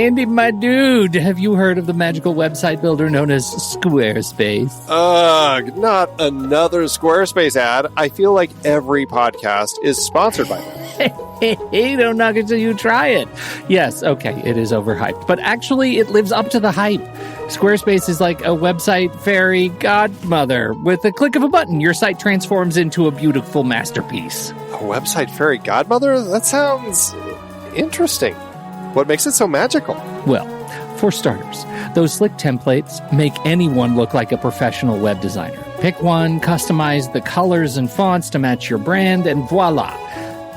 Andy, my dude, have you heard of the magical website builder known as Squarespace? Ugh, not another Squarespace ad. I feel like every podcast is sponsored by them. Hey, don't knock it till you try it. Yes, okay, it is overhyped, but actually it lives up to the hype. Squarespace is like a website fairy godmother. With a click of a button, your site transforms into a beautiful masterpiece. A website fairy godmother? That sounds interesting. What makes it so magical? Well, for starters, those slick templates make anyone look like a professional web designer. Pick one, customize the colors and fonts to match your brand, and voila.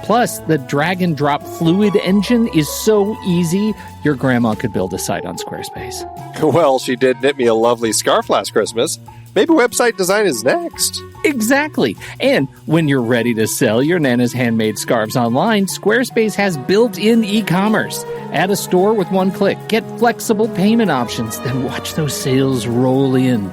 Plus, the drag-and-drop fluid engine is so easy, your grandma could build a site on Squarespace. Well, she did knit me a lovely scarf last Christmas. Maybe website design is next. Exactly. And when you're ready to sell your Nana's handmade scarves online, Squarespace has built-in e-commerce. Add a store with one click. Get flexible payment options. Then watch those sales roll in.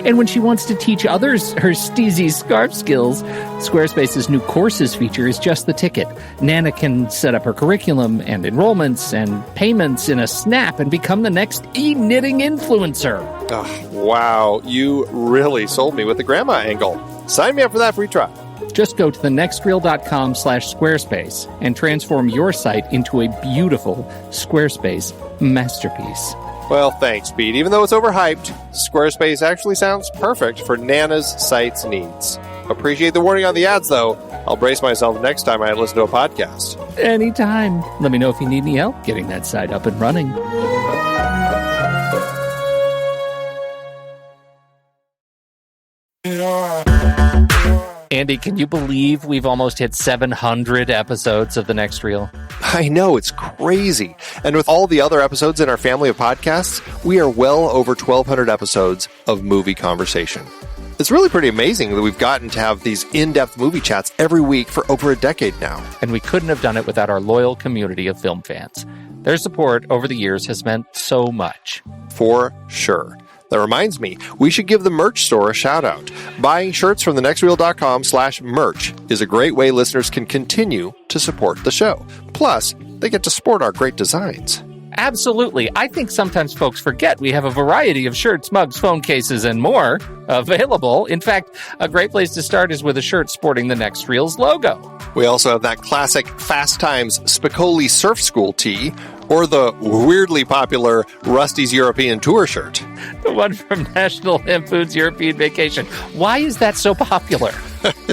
And when she wants to teach others her steezy scarf skills, Squarespace's new courses feature is just the ticket. Nana can set up her curriculum and enrollments and payments in a snap and become the next e-knitting influencer. Oh, wow, you really sold me with the grandma angle. Sign me up for that free trial. Just go to thenextreel.com/Squarespace and transform your site into a beautiful Squarespace masterpiece. Well, thanks, Pete. Even though it's overhyped, Squarespace actually sounds perfect for Nana's site's needs. Appreciate the warning on the ads, though. I'll brace myself next time I listen to a podcast. Anytime. Let me know if you need any help getting that site up and running. Andy, can you believe we've almost hit 700 episodes of The Next Reel? I know, it's crazy. And with all the other episodes in our family of podcasts, we are well over 1,200 episodes of movie conversation. It's really pretty amazing that we've gotten to have these in-depth movie chats every week for over a decade now. And we couldn't have done it without our loyal community of film fans. Their support over the years has meant so much. For sure. That reminds me, we should give the merch store a shout out. Buying shirts from thenextreel.com/merch is a great way listeners can continue to support the show. Plus, they get to sport our great designs. Absolutely. I think sometimes folks forget we have a variety of shirts, mugs, phone cases, and more available. In fact, a great place to start is with a shirt sporting the Next Reel's logo. We also have that classic Fast Times Spicoli Surf School tee, or the weirdly popular Rusty's European Tour shirt. The one from National Lampoon's European Vacation. Why is that so popular?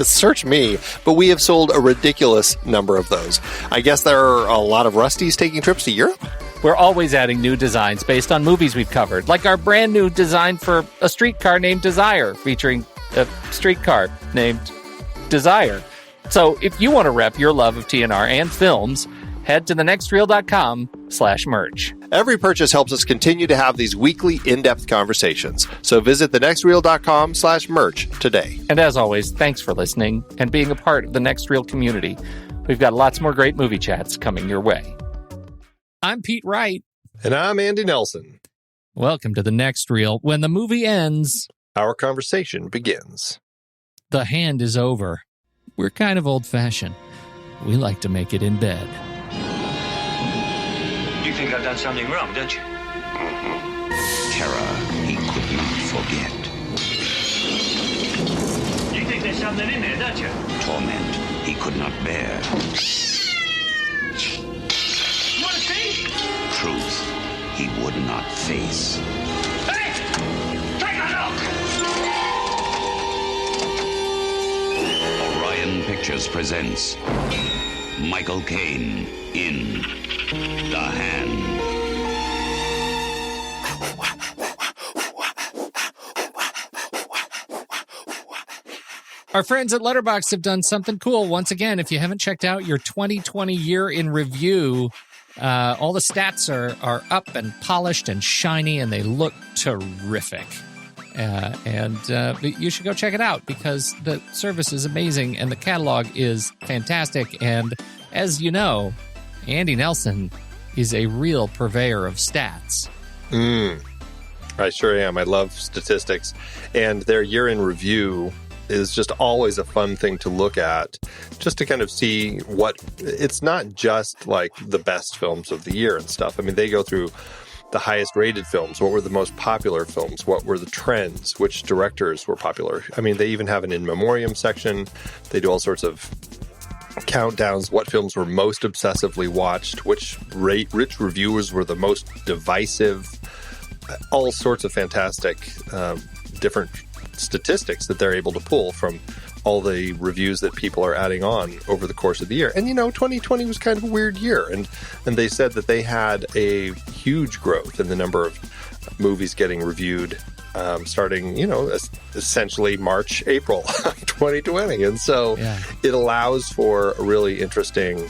Search me, but we have sold a ridiculous number of those. I guess there are a lot of Rustys taking trips to Europe? We're always adding new designs based on movies we've covered, like our brand new design for a streetcar named Desire, featuring a streetcar named Desire. So if you want to rep your love of TNR and films, head to thenextreel.com/merch. Every purchase helps us continue to have these weekly in-depth conversations. So visit thenextreel.com/merch today. And as always, thanks for listening and being a part of the Next Reel community. We've got lots more great movie chats coming your way. I'm Pete Wright. And I'm Andy Nelson. Welcome to the Next Reel. When the movie ends, our conversation begins. The hand is over. We're kind of old-fashioned. We like to make it in bed. You think I've done something wrong, don't you? Terror he could not forget. You think there's something in there, don't you? Torment he could not bear. You want to see? Truth he would not face. Hey! Take a look! Orion Pictures presents Michael Caine in The Hand. Our friends at Letterboxd have done something cool once again. If you haven't checked out your 2020 year in review, all the stats are up and polished and shiny, and they look terrific. And you should go check it out because the service is amazing and the catalog is fantastic. And as you know, Andy Nelson is a real purveyor of stats. I sure am. I love statistics. And their year in review is just always a fun thing to look at, just to kind of see what, it's not just like the best films of the year and stuff. I mean, they go through the highest rated films, what were the most popular films, what were the trends, which directors were popular. I mean, they even have an in memoriam section. They do all sorts of countdowns, what films were most obsessively watched, which rich reviewers were the most divisive, all sorts of fantastic different statistics that they're able to pull from all the reviews that people are adding on over the course of the year. And, 2020 was kind of a weird year. And they said that they had a huge growth in the number of movies getting reviewed starting, essentially March, April 2020. And so it allows for a really interesting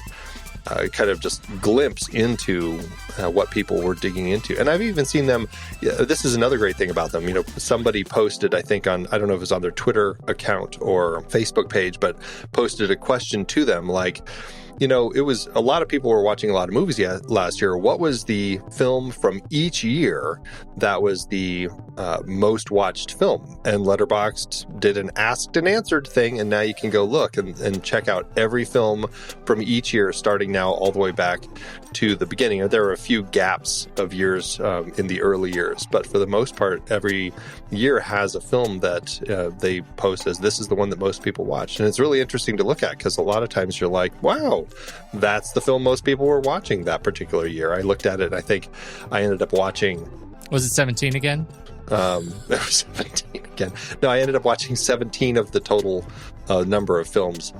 kind of just glimpse into what people were digging into. And I've even seen them, this is another great thing about them, somebody posted, I think I don't know if it was on their Twitter account or Facebook page, but posted a question to them like, it was a lot of people were watching a lot of movies last year. What was the film from each year that was the most watched film? And Letterboxd did an asked and answered thing, and now you can go look and check out every film from each year, starting now all the way back to the beginning. There are a few gaps of years in the early years, but for the most part, every year has a film that they post as this is the one that most people watched. And it's really interesting to look at because a lot of times you're like, wow, that's the film most people were watching that particular year. I looked at it, I think I ended up watching... Was it 17 again? It was 17 again. No, I ended up watching 17 of the total number of films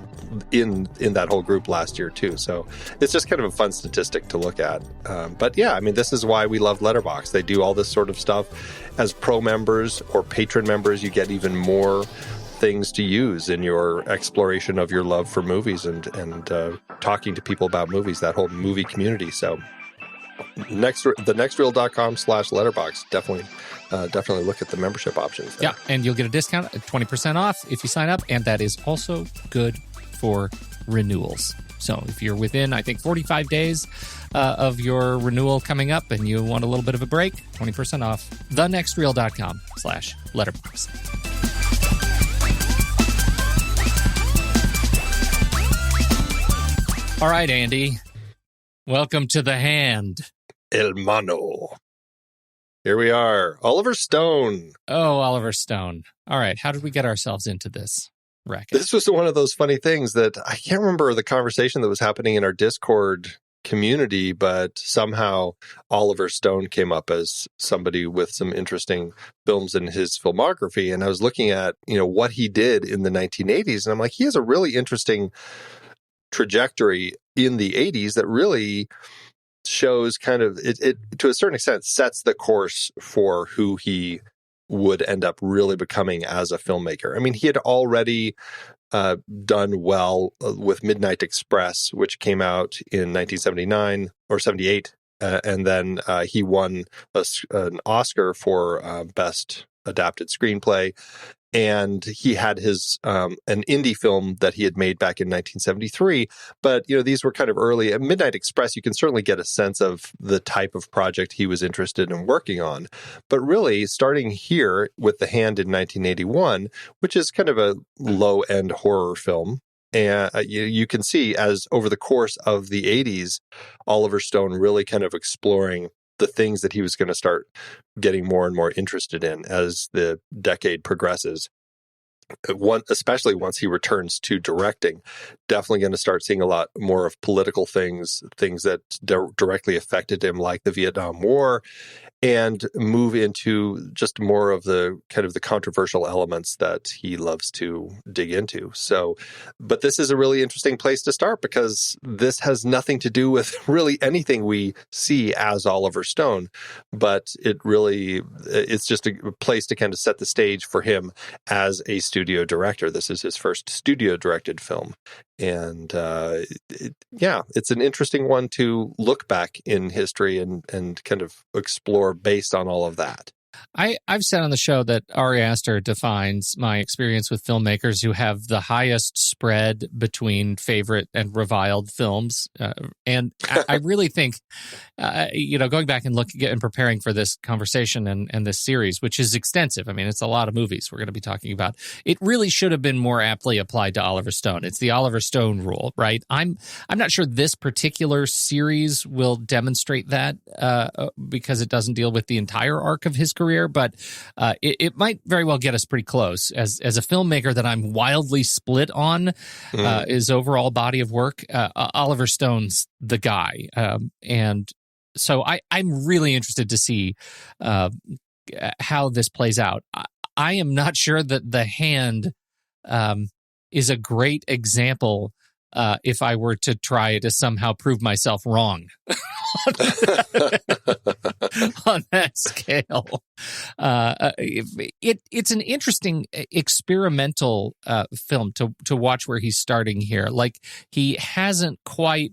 in that whole group last year too. So it's just kind of a fun statistic to look at. But yeah, I mean, this is why we love Letterboxd. They do all this sort of stuff. As pro members or patron members, you get even more things to use in your exploration of your love for movies and talking to people about movies, that whole movie community. So thenextreel.com/letterbox. Definitely look at the membership options there. Yeah, and you'll get a discount, 20% off if you sign up, and that is also good for renewals. So if you're within, I think, 45 days of your renewal coming up and you want a little bit of a break, 20% off, thenextreel.com/letterbox. All right, Andy. Welcome to The Hand. El Mano. Here we are. Oliver Stone. Oh, Oliver Stone. All right. How did we get ourselves into this racket? This was one of those funny things that I can't remember the conversation that was happening in our Discord community, but somehow Oliver Stone came up as somebody with some interesting films in his filmography. And I was looking at, what he did in the 1980s. And I'm like, he has a really interesting trajectory in the 80s that really shows kind of it to a certain extent sets the course for who he would end up really becoming as a filmmaker. I mean, he had already done well with Midnight Express, which came out in 1979 or 78, and then he won an Oscar for Best Adapted Screenplay. And he had his an indie film that he had made back in 1973. But, these were kind of early. At Midnight Express, you can certainly get a sense of the type of project he was interested in working on. But really, starting here with The Hand in 1981, which is kind of a low-end horror film, and you can see as over the course of the 80s, Oliver Stone really kind of exploring the things that he was going to start getting more and more interested in as the decade progresses. Especially once he returns to directing, definitely going to start seeing a lot more of political things that directly affected him, like the Vietnam War, and move into just more of the kind of the controversial elements that he loves to dig into. So, but this is a really interesting place to start because this has nothing to do with really anything we see as Oliver Stone, but it's just a place to kind of set the stage for him as a studio director. This is his first studio directed film. And it's an interesting one to look back in history and kind of explore based on all of that. I've said on the show that Ari Aster defines my experience with filmmakers who have the highest spread between favorite and reviled films. And I really think, going back and looking and preparing for this conversation and this series, which is extensive. I mean, it's a lot of movies we're going to be talking about. It really should have been more aptly applied to Oliver Stone. It's the Oliver Stone rule, right? I'm not sure this particular series will demonstrate that because it doesn't deal with the entire arc of his career, but it might very well get us pretty close. As a filmmaker that I'm wildly split on his overall body of work, Oliver Stone's the guy. And so I'm really interested to see how this plays out. I am not sure that The Hand is a great example if I were to try to somehow prove myself wrong on that scale. It's an interesting experimental film to watch where he's starting here. Like, he hasn't quite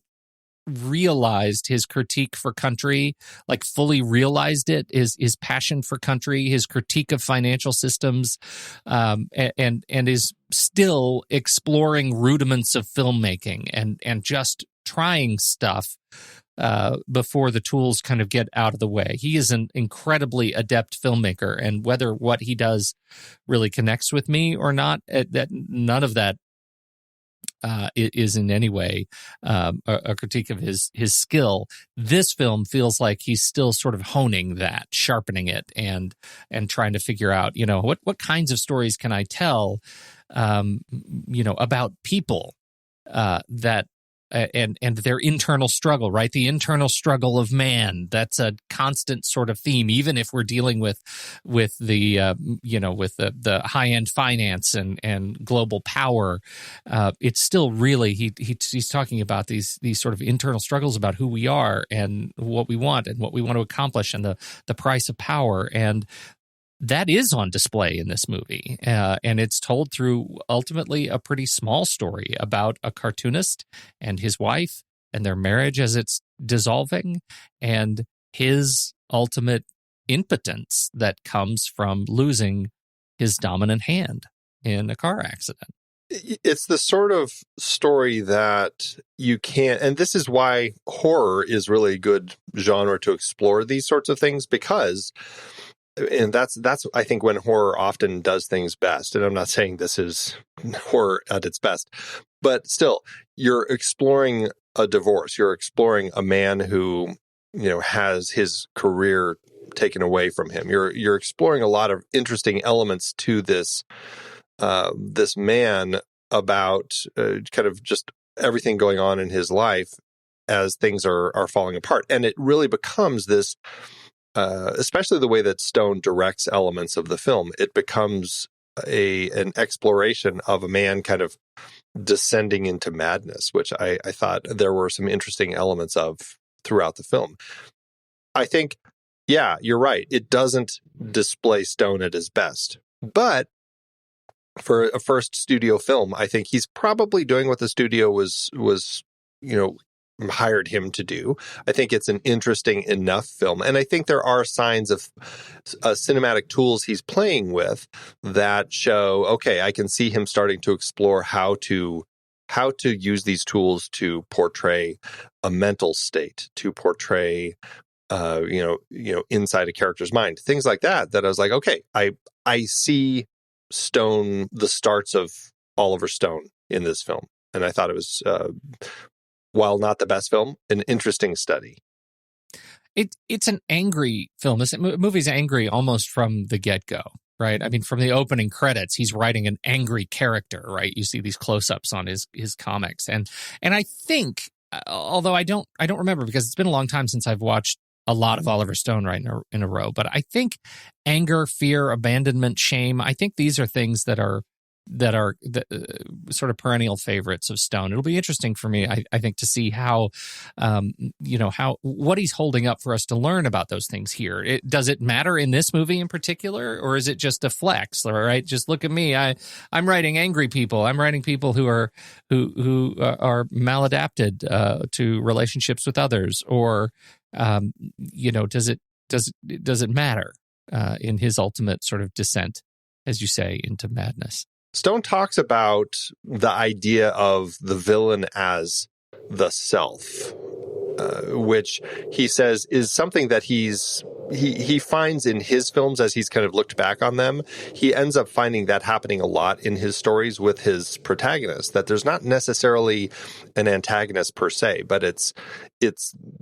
realized his critique for country, like fully realized it, his passion for country, his critique of financial systems, and is still exploring rudiments of filmmaking and just trying stuff before the tools kind of get out of the way. He is an incredibly adept filmmaker, and whether what he does really connects with me or not, that none of that is in any way a critique of his skill. This film feels like he's still sort of honing that, sharpening it, and trying to figure out, what kinds of stories can I tell, about people that. And their internal struggle, right? The internal struggle of man. That's a constant sort of theme, even if we're dealing with the with the high end finance and global power. It's still really he's talking about these sort of internal struggles about who we are and what we want to accomplish and the price of power. And that is on display in this movie, and it's told through ultimately a pretty small story about a cartoonist and his wife and their marriage as it's dissolving, and his ultimate impotence that comes from losing his dominant hand in a car accident. It's the sort of story that you can't, and this is why horror is really a good genre to explore these sorts of things, because... And that's I think when horror often does things best. And I'm not saying this is horror at its best, but still, you're exploring a divorce. You're exploring a man who, has his career taken away from him. You're exploring a lot of interesting elements to this this man about kind of just everything going on in his life as things are falling apart. And it really becomes this. Especially the way that Stone directs elements of the film, it becomes an exploration of a man kind of descending into madness, which I thought there were some interesting elements of throughout the film. I think, yeah, you're right. It doesn't display Stone at his best, but for a first studio film, I think he's probably doing what the studio was hired him to do. I think it's an interesting enough film. And I think there are signs of cinematic tools he's playing with that show, okay, I can see him starting to explore how to use these tools to portray a mental state, to portray, inside a character's mind, things like that I was like, okay, I see Stone, the starts of Oliver Stone in this film. And I thought it was, while not the best film, an interesting study. It's an angry film. This movie's angry almost from the get-go, right? I mean, from the opening credits, he's writing an angry character, right? You see these close-ups on his comics. And I think, although I don't remember because it's been a long time since I've watched a lot of Oliver Stone right in a row, but I think anger, fear, abandonment, shame, I think these are things that are sort of perennial favorites of Stone. It'll be interesting for me, I think, to see how what he's holding up for us to learn about those things here. Does it matter in this movie in particular, or is it just a flex? All right, just look at me. I'm writing angry people. I'm writing people who are maladapted to relationships with others. Or does it matter? in his ultimate sort of descent, as you say, into madness. Stone talks about the idea of the villain as the self, which he says is something that he finds in his films as he's kind of looked back on them. He ends up finding that happening a lot in his stories with his protagonist, that there's not necessarily an antagonist per se, but it's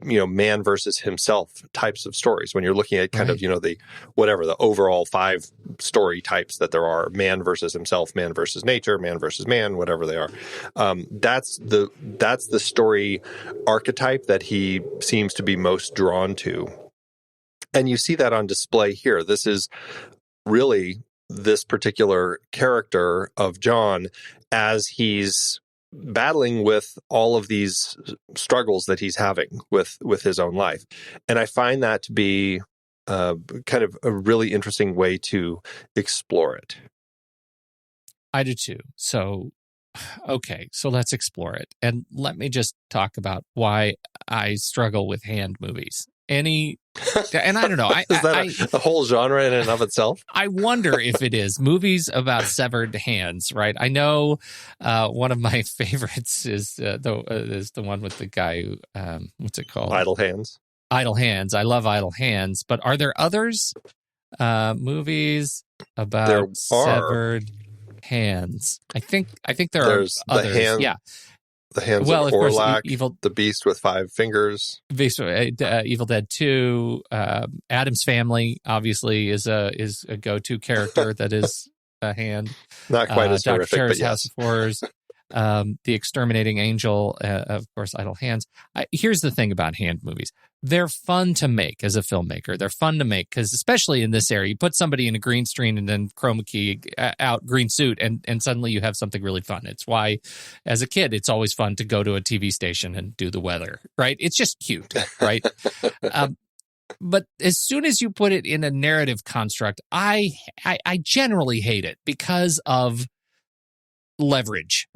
man versus himself types of stories. When you're looking at kind of, the overall 5 story types that there are: man versus himself, man versus nature, man versus man, whatever they are. That's the story archetype that he seems to be most drawn to. And you see that on display here. This is really this particular character of John as he's battling with all of these struggles that he's having with his own life. And I find that to be kind of a really interesting way to explore it. I do too. So, okay, so let's explore it. And let me just talk about why I struggle with hand movies. And I don't know. Is that a whole genre in and of itself? I wonder if it is. Movies about severed hands, right? I know one of my favorites is the one with the guy who, what's it called? Idle Hands. Idle Hands. I love Idle Hands. But are there others movies about severed hands? I think There's are others. The Hands of Orlac, The Beast with 5 Fingers. Evil Dead 2. Addams Family, obviously, is a go-to character that is a hand. Not quite as Dr. horrific, Terror's but yes. House of Horrors. The Exterminating Angel, of course, Idle Hands. Here's the thing about hand movies. They're fun to make as a filmmaker. They're fun to make because, especially in this area, you put somebody in a green screen and then chroma key out green suit, and suddenly you have something really fun. It's why, as a kid, it's always fun to go to a TV station and do the weather, right? It's just cute, right? But as soon as you put it in a narrative construct, I generally hate it because of leverage.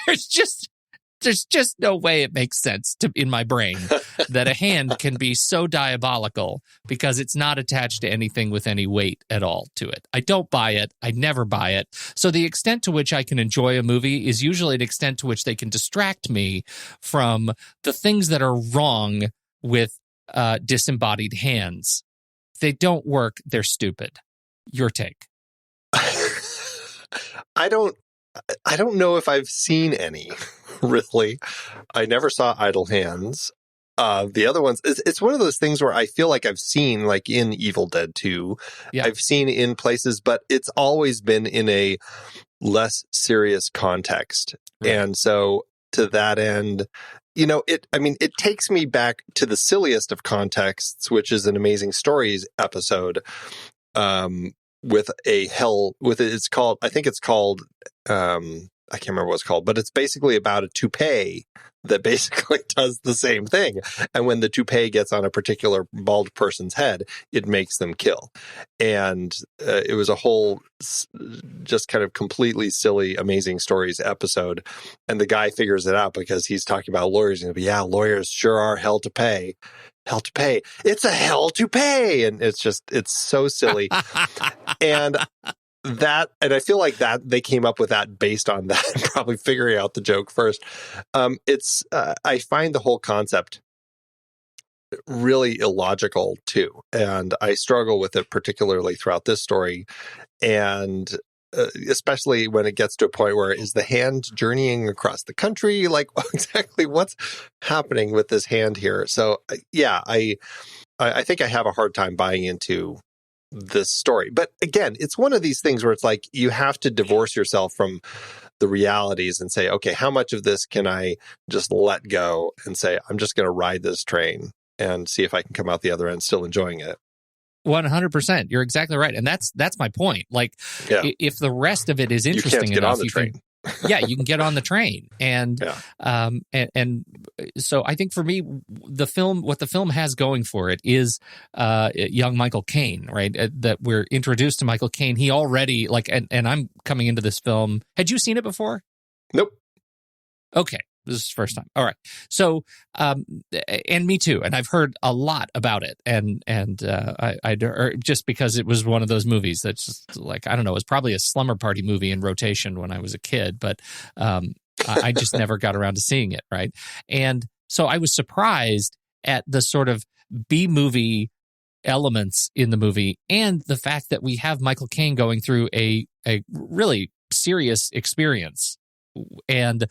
There's just no way it makes sense in my brain that a hand can be so diabolical because it's not attached to anything with any weight at all to it. I don't buy it. I never buy it. So the extent to which I can enjoy a movie is usually an extent to which they can distract me from the things that are wrong with disembodied hands. If they don't work, they're stupid. Your take. I don't know if I've seen any, really. I never saw Idle Hands. The other ones, it's one of those things where I feel like I've seen, like in Evil Dead 2, I've seen in places, but it's always been in a less serious context. Right. And so to that end, it takes me back to the silliest of contexts, which is an Amazing Stories episode, I can't remember what it's called, but it's basically about a toupee that basically does the same thing. And when the toupee gets on a particular bald person's head, it makes them kill. And it was a whole just kind of completely silly Amazing Stories episode. And the guy figures it out because he's talking about lawyers. And yeah, lawyers sure are hell to pay. Hell to pay. It's a hell to pay. And it's so silly. And I feel like that they came up with that based on that, probably figuring out the joke first. I find the whole concept really illogical too. And I struggle with it particularly throughout this story. And especially when it gets to a point where is the hand journeying across the country? Like exactly what's happening with this hand here? So yeah, I think I have a hard time buying into this story. But again, it's one of these things where it's like you have to divorce yourself from the realities and say, okay, how much of this can I just let go and say, I'm just going to ride this train and see if I can come out the other end still enjoying it. 100%. You're exactly right. And that's my point. Like, if the rest of it is interesting enough, you can get on the train. And and so I think for me, what the film has going for it is young Michael Caine, right? That we're introduced to Michael Caine. He already and I'm coming into this film. Had you seen it before? Nope. Okay. This is the first time. All right. So, and me too. And I've heard a lot about it. And just because it was one of those movies that's just like, I don't know, it was probably a slumber party movie in rotation when I was a kid, but I just never got around to seeing it. Right. And so I was surprised at the sort of B-movie elements in the movie and the fact that we have Michael Caine going through a really serious experience. And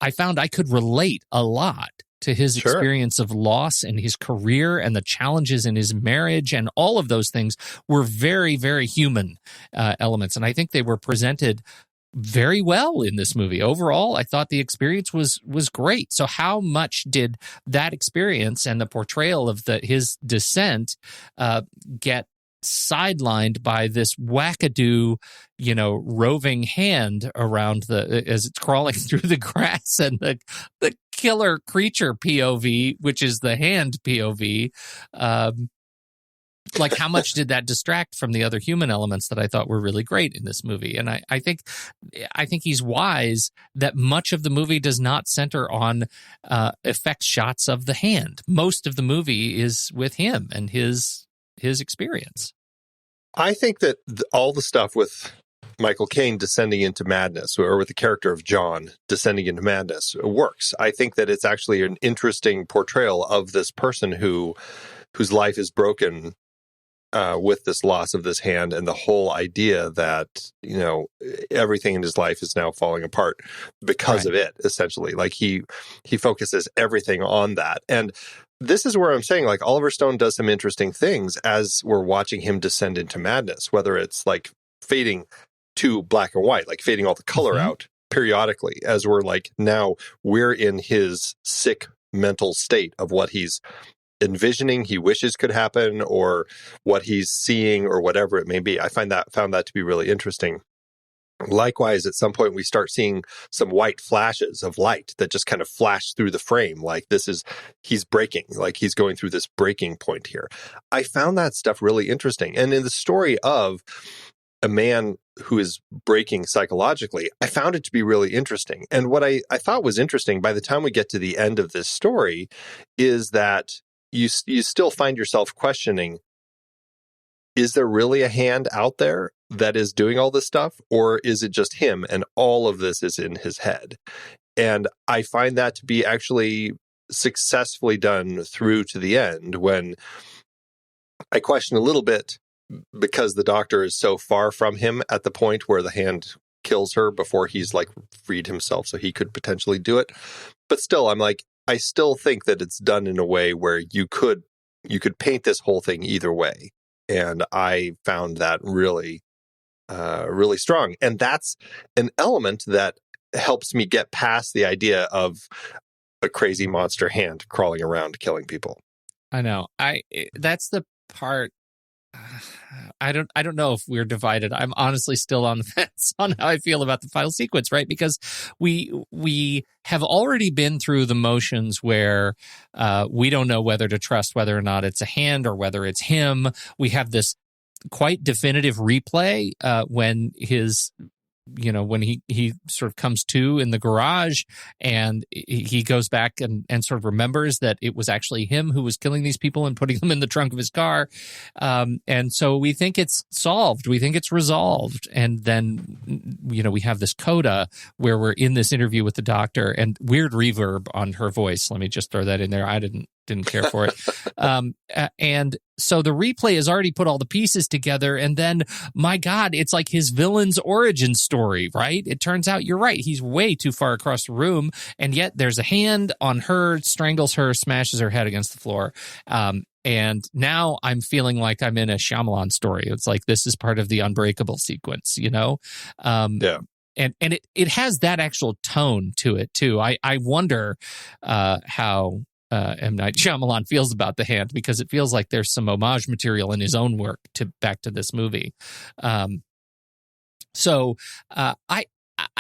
I found I could relate a lot to his experience of loss and his career and the challenges in his marriage, and all of those things were very, very human elements. And I think they were presented very well in this movie. Overall, I thought the experience was great. So how much did that experience and the portrayal of his descent get sidelined by this wackadoo, roving hand around as it's crawling through the grass, and the killer creature POV, which is the hand POV? Like, how much did that distract from the other human elements that I thought were really great in this movie? And I think he's wise that much of the movie does not center on effect shots of the hand. Most of the movie is with him and his experience. I think that all the stuff with Michael Caine descending into madness, or with the character of John descending into madness, works. I think that it's actually an interesting portrayal of this person whose life is broken with this loss of this hand, and the whole idea that, everything in his life is now falling apart because of it, essentially. Like he focuses everything on that. And this is where I'm saying, like, Oliver Stone does some interesting things as we're watching him descend into madness, whether it's like fading to black and white, like fading all the color out periodically, as we're in his sick mental state of what he's envisioning he wishes could happen, or what he's seeing, or whatever it may be. I found that to be really interesting. Likewise, at some point we start seeing some white flashes of light that just kind of flash through the frame, like he's breaking, like he's going through this breaking point here. I found that stuff really interesting. And in the story of a man who is breaking psychologically, I found it to be really interesting. And what I thought was interesting by the time we get to the end of this story is that you still find yourself questioning, is there really a hand out there that is doing all this stuff, or is it just him and all of this is in his head? And I find that to be actually successfully done through to the end, when I question a little bit, because the doctor is so far from him at the point where the hand kills her before he's like freed himself so he could potentially do it. But still, I'm like, I still think that it's done in a way where you could paint this whole thing either way. And I found that really, really strong. And that's an element that helps me get past the idea of a crazy monster hand crawling around killing people. I know. That's the part. I don't know if we're divided. I'm honestly still on the fence on how I feel about the final sequence, right? Because we have already been through the motions where we don't know whether to trust whether or not it's a hand or whether it's him. We have this quite definitive replay when when he sort of comes to in the garage, and he goes back and sort of remembers that it was actually him who was killing these people and putting them in the trunk of his car. And so we think it's solved. We think it's resolved. And then, we have this coda where we're in this interview with the doctor, and weird reverb on her voice. Let me just throw that in there. I didn't care for it. And so the replay has already put all the pieces together. And then, my God, it's like his villain's origin story, right? It turns out you're right. He's way too far across the room. And yet there's a hand on her, strangles her, smashes her head against the floor. And now I'm feeling like I'm in a Shyamalan story. It's like, this is part of the Unbreakable sequence, Yeah. And it has that actual tone to it too. I wonder how M. Night Shyamalan feels about the hand, because it feels like there's some homage material in his own work back to this movie. So I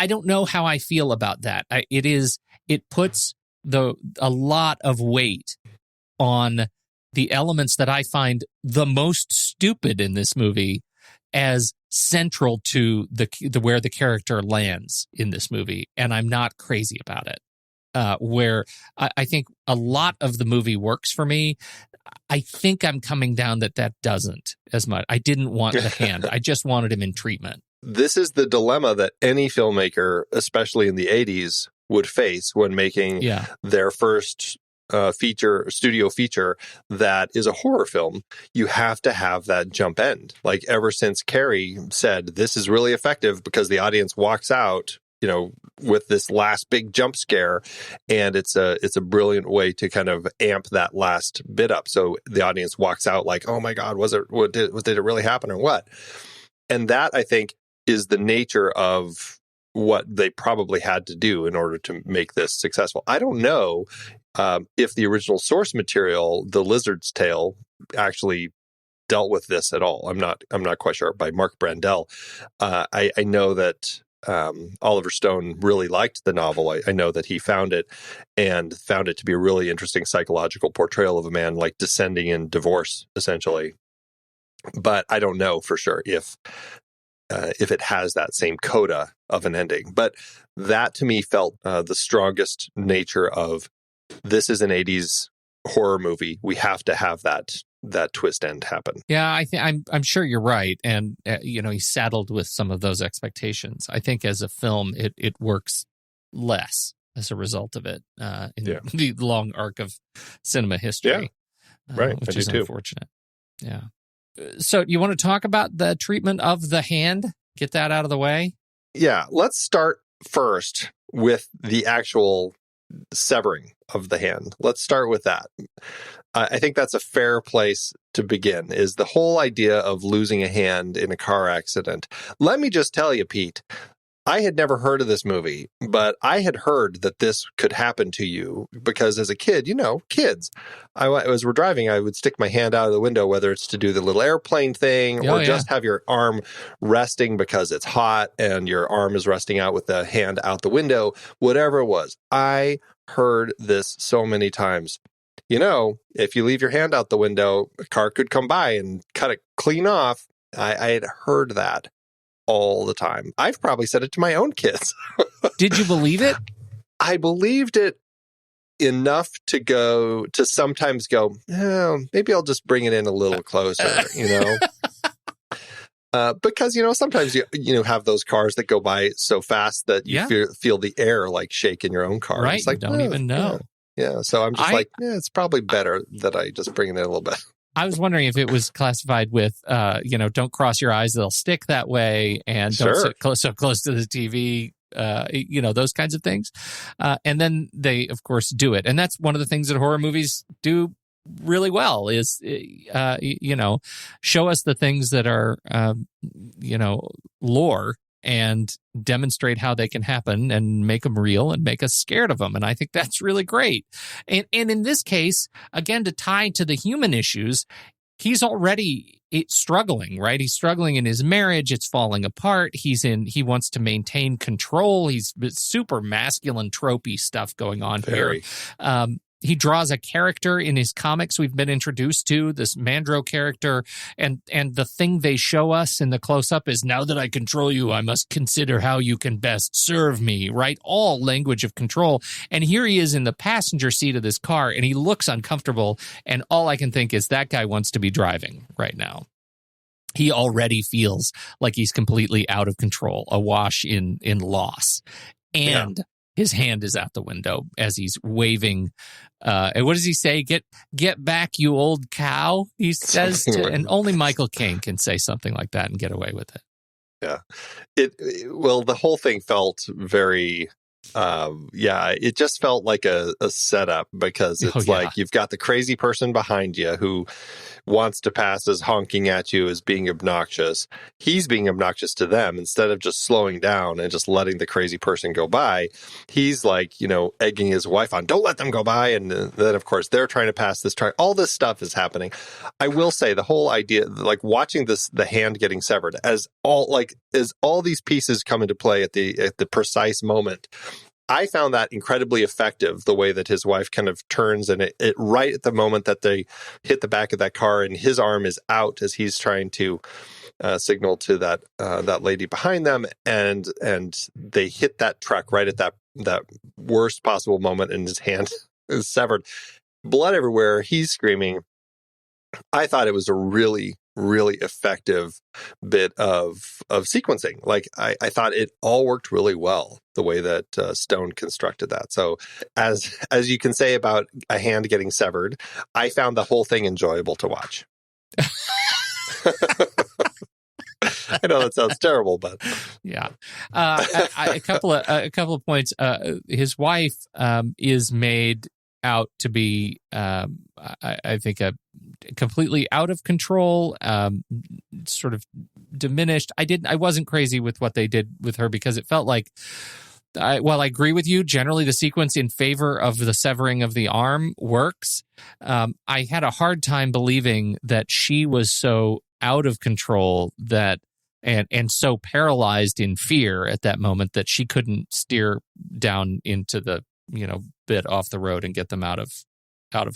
don't know how I feel about that. It puts a lot of weight on the elements that I find the most stupid in this movie as central to the where the character lands in this movie, and I'm not crazy about it. where I think a lot of the movie works for me. I think I'm coming down that doesn't as much. I didn't want the hand. I just wanted him in treatment. This is the dilemma that any filmmaker, especially in the 80s, would face when making their first studio feature that is a horror film. You have to have that jump end. Like, ever since Carrie said, this is really effective because the audience walks out, with this last big jump scare, and it's a brilliant way to kind of amp that last bit up. So the audience walks out like, oh my God, did it really happen or what? And that, I think, is the nature of what they probably had to do in order to make this successful. I don't know if the original source material, The Lizard's Tale, actually dealt with this at all. I'm not quite sure. By Marc Brandell, I know that Oliver Stone really liked the novel. I know that he found it to be a really interesting psychological portrayal of a man like descending in divorce, essentially. But I don't know for sure if it has that same coda of an ending. But that to me felt the strongest nature of, this is an 80s horror movie. We have to have that twist end happen. Yeah, I'm sure you're right, and he's saddled with some of those expectations. I think as a film, it works less as a result of it in the long arc of cinema history. Yeah, right. Which is unfortunate. Yeah. So, you want to talk about the treatment of the hand? Get that out of the way. Yeah, let's start first with the actual severing of the hand. Let's start with that. I think that's a fair place to begin, is the whole idea of losing a hand in a car accident. Let me just tell you, Pete, I had never heard of this movie, but I had heard that this could happen to you because as a kid, kids, as we're driving, I would stick my hand out of the window, whether it's to do the little airplane thing or just have your arm resting because it's hot and your arm is resting out with the hand out the window, whatever it was. I heard this so many times. If you leave your hand out the window, a car could come by and cut it clean off. I had heard that all the time. I've probably said it to my own kids. Did you believe it? I believed it enough to sometimes go, maybe I'll just bring it in a little closer, because, sometimes you have those cars that go by so fast that you feel the air like shake in your own car. Right. It's like, you don't even know. Yeah. So I'm just it's probably better that I just bring it in a little bit. I was wondering if it was classified with, don't cross your eyes, they'll stick that way, and don't sit so close to the TV, those kinds of things. And then they, of course, do it. And that's one of the things that horror movies do really well is, show us the things that are, lore and demonstrate how they can happen and make them real and make us scared of them. And I think that's really great. And in this case, again, to tie to the human issues, he's already struggling, right? He's struggling in his marriage. It's falling apart. He wants to maintain control. He's super masculine, tropey stuff going on here. He draws a character in his comics we've been introduced to, this Mandro character, and the thing they show us in the close-up is, now that I control you, I must consider how you can best serve me, right? All language of control. And here he is in the passenger seat of this car, and he looks uncomfortable, and all I can think is that guy wants to be driving right now. He already feels like he's completely out of control, awash in loss. And his hand is out the window as he's waving. And what does he say? Get back, you old cow, he says. And only Michael Caine can say something like that and get away with it. Yeah. The whole thing felt very... it just felt like a setup, because it's like you've got the crazy person behind you who wants to pass as honking at you as being obnoxious. He's being obnoxious to them. Instead of just slowing down and just letting the crazy person go by, he's like, egging his wife on, don't let them go by. And then, of course, they're trying to pass this track. All this stuff is happening. I will say the whole idea, like watching the hand getting severed, as all these pieces come into play at the precise moment, I found that incredibly effective, the way that his wife kind of turns and it right at the moment that they hit the back of that car and his arm is out as he's trying to signal to that lady behind them, and they hit that truck right at that that worst possible moment, and his hand is severed, blood everywhere. He's screaming. I thought it was a really, really effective bit of sequencing. Like I thought it all worked really well the way that Stone constructed that. So as you can say about a hand getting severed, I found the whole thing enjoyable to watch. I know that sounds terrible, but yeah. A couple of points. His wife is made out to be, I think, a completely out of control, sort of diminished. I wasn't crazy with what they did with her because it felt like, while I agree with you, generally the sequence in favor of the severing of the arm works. I had a hard time believing that she was so out of control that and so paralyzed in fear at that moment that she couldn't steer down into the bit off the road and get them out of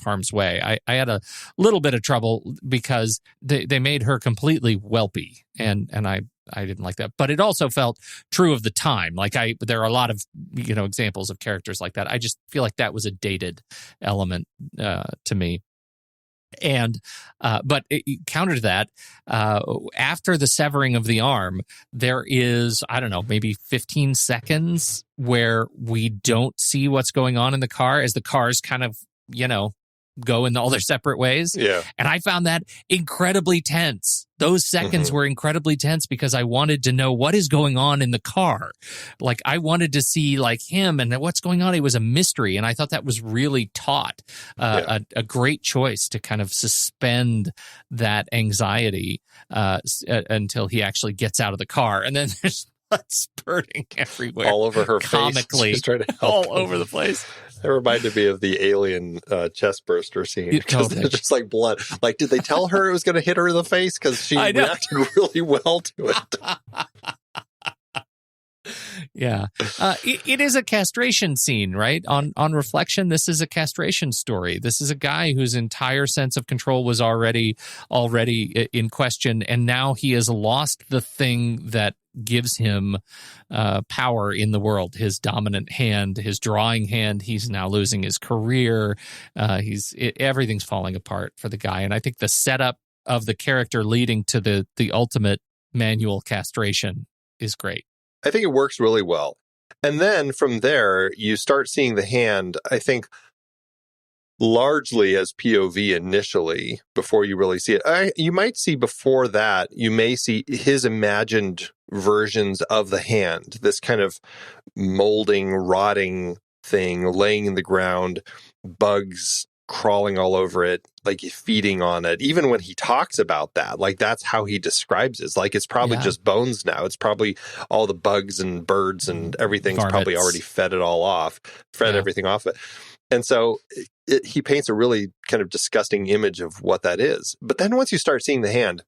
harm's way. I had a little bit of trouble because they made her completely whelpy, and I didn't like that. But it also felt true of the time. Like there are a lot of examples of characters like that. I just feel like that was a dated element to me. And but counter to that, after the severing of the arm, there is, I don't know, maybe 15 seconds where we don't see what's going on in the car as the cars kind of, go in all their separate ways. Yeah. And I found that incredibly tense. Those seconds were incredibly tense because I wanted to know what is going on in the car. Like I wanted to see like him and what's going on. It was a mystery. And I thought that was really taut. A great choice to kind of suspend that anxiety until he actually gets out of the car. And then there's blood spurting everywhere. All over her comically, face. Just trying to help all over the place. It reminded me of the Alien chest burster scene because there's just like blood. Like, did they tell her it was going to hit her in the face? Because she reacted really well to it. Yeah. It is a castration scene, right? On reflection, this is a castration story. This is a guy whose entire sense of control was already in question, and now he has lost the thing that gives him power in the world, his dominant hand, his drawing hand. He's now losing his career. Everything's falling apart for the guy. And I think the setup of the character leading to the ultimate manual castration is great. I think it works really well. And then from there, you start seeing the hand, I think, largely as POV initially before you really see it. You might see before that, you may see his imagined versions of the hand, this kind of molding, rotting thing laying in the ground, bugs crawling all over it, like feeding on it. Even when he talks about that, like that's how he describes it. It's like it's probably just bones now. It's probably all the bugs and birds and everything's probably already fed everything off it. And so he paints a really kind of disgusting image of what that is. But then once you start seeing the hand,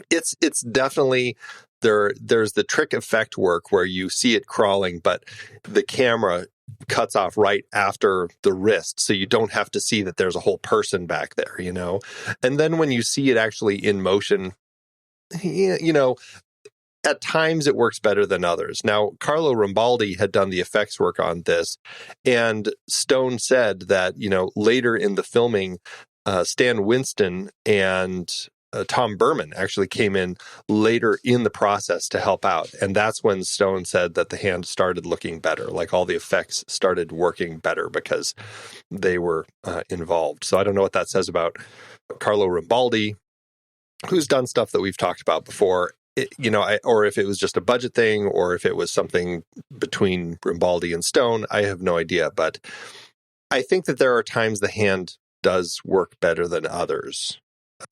it's definitely there's the trick effect work where you see it crawling, but the camera cuts off right after the wrist, so you don't have to see that there's a whole person back there, And then when you see it actually in motion, at times it works better than others. Now, Carlo Rambaldi had done the effects work on this, and Stone said that, later in the filming, Stan Winston and Tom Berman actually came in later in the process to help out. And that's when Stone said that the hand started looking better, like all the effects started working better because they were involved. So I don't know what that says about Carlo Rambaldi, who's done stuff that we've talked about before, or if it was just a budget thing or if it was something between Rambaldi and Stone, I have no idea. But I think that there are times the hand does work better than others.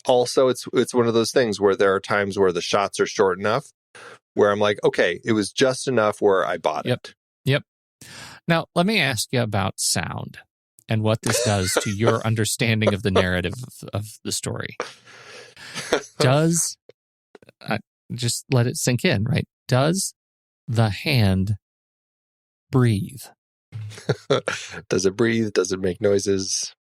Also, it's one of those things where there are times where the shots are short enough where I'm like, okay, it was just enough where I bought it. Yep. Now, let me ask you about sound and what this does to your understanding of the narrative of the story. Just let it sink in, right? Does the hand breathe? Does it breathe? Does it make noises?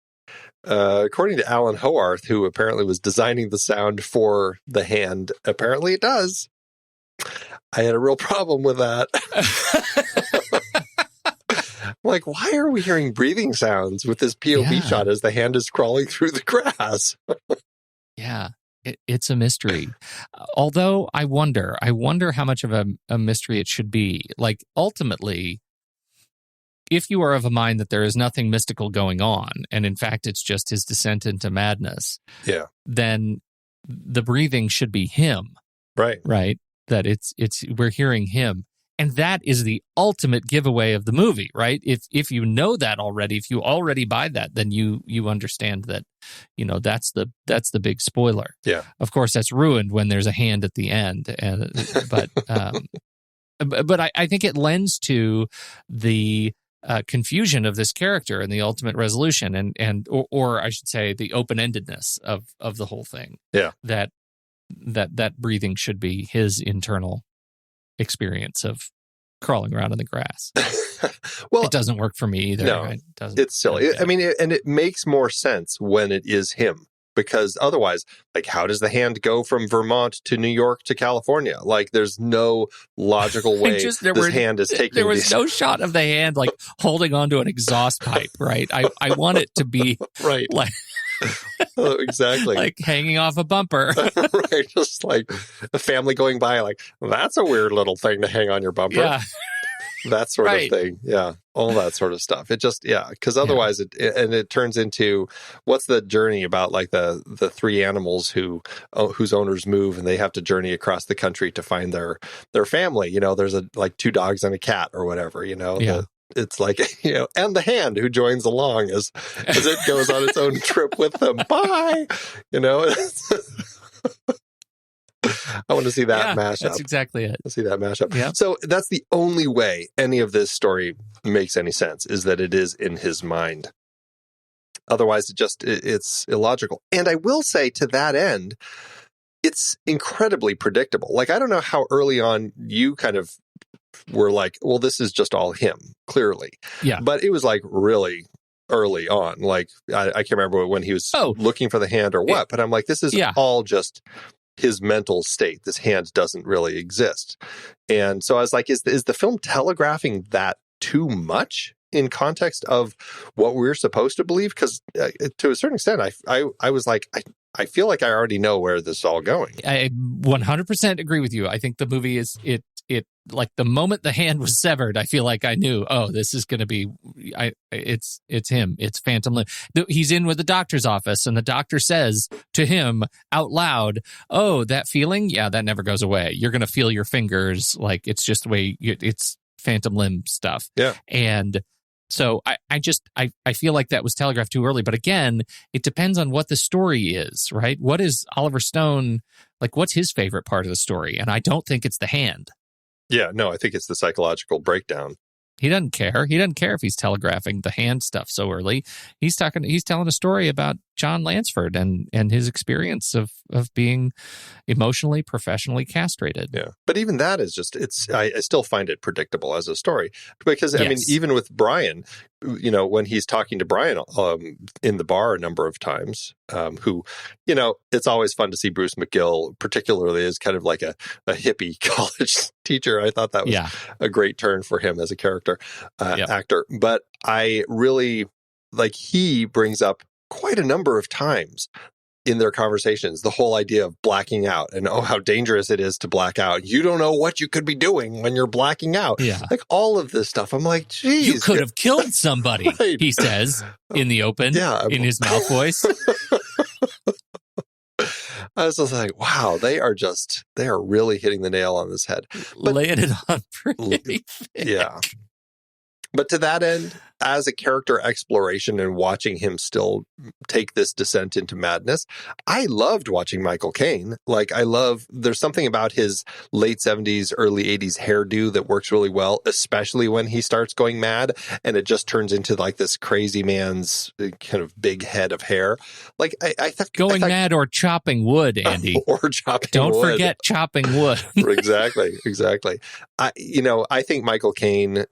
According to Alan Hoarth, who apparently was designing the sound for the hand, apparently it does. I had a real problem with that. like, why are we hearing breathing sounds with this POV shot as the hand is crawling through the grass? Yeah, it's a mystery. Although I wonder how much of a mystery it should be. Like, ultimately, if you are of a mind that there is nothing mystical going on, and in fact it's just his descent into madness, then the breathing should be him. Right? That it's we're hearing him. And that is the ultimate giveaway of the movie, right? If you know that already, if you already buy that, then you understand that, that's the big spoiler. Yeah. Of course, that's ruined when there's a hand at the end. But I think it lends to the confusion of this character and the ultimate resolution, or I should say, the open-endedness of the whole thing. Yeah. That breathing should be his internal experience of crawling around in the grass. Well, it doesn't work for me either. No, right? it's silly. I mean, and it makes more sense when it is him, because otherwise, like, how does the hand go from Vermont to New York to California? Like, there's no logical way this hand is taking. There was no shot of the hand like holding onto an exhaust pipe, right? I want it to be right, like. Oh, exactly. Like hanging off a bumper. Right. Just like a family going by, like, that's a weird little thing to hang on your bumper. Yeah. That sort of thing. Yeah. All that sort of stuff. It just, because otherwise it turns into, what's the journey about, like the three animals whose owners move and they have to journey across the country to find their family. There's like two dogs and a cat or whatever, Yeah. It's like, and the hand who joins along as it goes on its own trip with them. Bye. I want to see that mashup. That's exactly it. I see that mashup. Yeah. So that's the only way any of this story makes any sense, is that it is in his mind. Otherwise, it's illogical. And I will say, to that end, it's incredibly predictable. Like, I don't know how early on you kind of were like, well, this is just all him, clearly. Yeah. But it was like really early on. Like, I can't remember when he was looking for the hand or what, but I'm like, this is all just his mental state. This hand doesn't really exist. And so I was like, is the film telegraphing that too much in context of what we're supposed to believe? Because to a certain extent, I was like, I feel like I already know where this is all going. I 100% agree with you. I think the movie is it like the moment the hand was severed, I feel like I knew, this is going to be, it's him. It's Phantom Limb. He's in with the doctor's office, and the doctor says to him out loud, "Oh, that feeling, that never goes away. You're going to feel your fingers, like it's just the way it's Phantom Limb stuff." Yeah, and so I feel like that was telegraphed too early. But again, it depends on what the story is, right? What is Oliver Stone, like, what's his favorite part of the story? And I don't think it's the hand. Yeah, no, I think it's the psychological breakdown. He doesn't care. He doesn't care if he's telegraphing the hand stuff so early. He's telling a story about John Lansford and his experience of being emotionally, professionally castrated. Yeah. But even that is just, I still find it predictable as a story, because I mean, even with Brian, when he's talking to Brian in the bar a number of times, who, it's always fun to see Bruce McGill, particularly as kind of like a hippie college teacher. I thought that was a great turn for him as a character actor. But I really, he brings up quite a number of times in their conversations the whole idea of blacking out, and how dangerous it is to black out. You don't know what you could be doing when you're blacking out. Yeah. Like, all of this stuff. I'm like, geez. You could have killed somebody, right. He says in the open, in his mouth voice. I was just like, wow, they are really hitting the nail on this head. But, laying it on pretty thick. Yeah. But to that end, as a character exploration and watching him still take this descent into madness, I loved watching Michael Caine. Like, there's something about his late 70s, early 80s hairdo that works really well, especially when he starts going mad and it just turns into like this crazy man's kind of big head of hair. Like, I thought going mad or chopping wood, Andy. Or chopping Don't wood. forget chopping wood. Exactly. I think Michael Caine,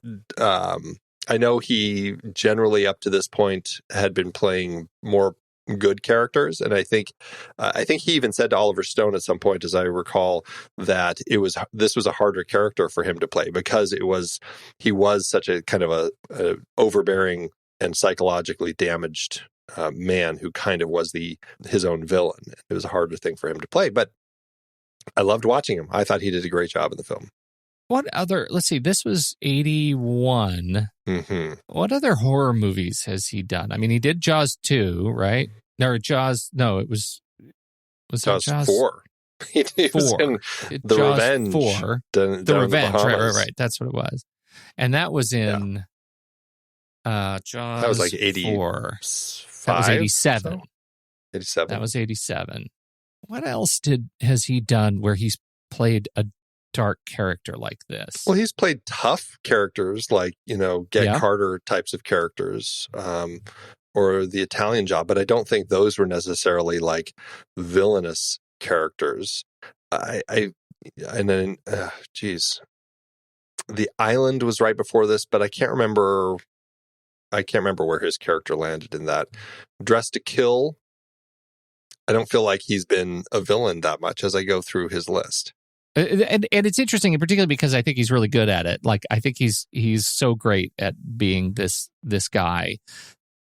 I know he generally up to this point had been playing more good characters. And I think he even said to Oliver Stone at some point, as I recall, that this was a harder character for him to play because he was such a kind of a overbearing and psychologically damaged man who kind of was his own villain. It was a harder thing for him to play, but I loved watching him. I thought he did a great job in the film. What other, let's see, this was 81. Mm-hmm. What other horror movies has he done? I mean, he did Jaws 2, right? Or Jaws, no, it was Jaws Jaws 4. He was 4. in The Jaws Revenge. 4. The Revenge, right. That's what it was. And that was in Jaws that was like 84. That was 87. So? 87. That was 87. What else has he done where he's played a dark character like this? Well, he's played tough characters like, Get Carter types of characters, or The Italian Job, but I don't think those were necessarily like villainous characters. The Island was right before this, but I can't remember where his character landed in that. Dressed to Kill, I don't feel like he's been a villain that much as I go through his list. And it's interesting, in particular, because I think he's really good at it. Like, I think he's so great at being this guy,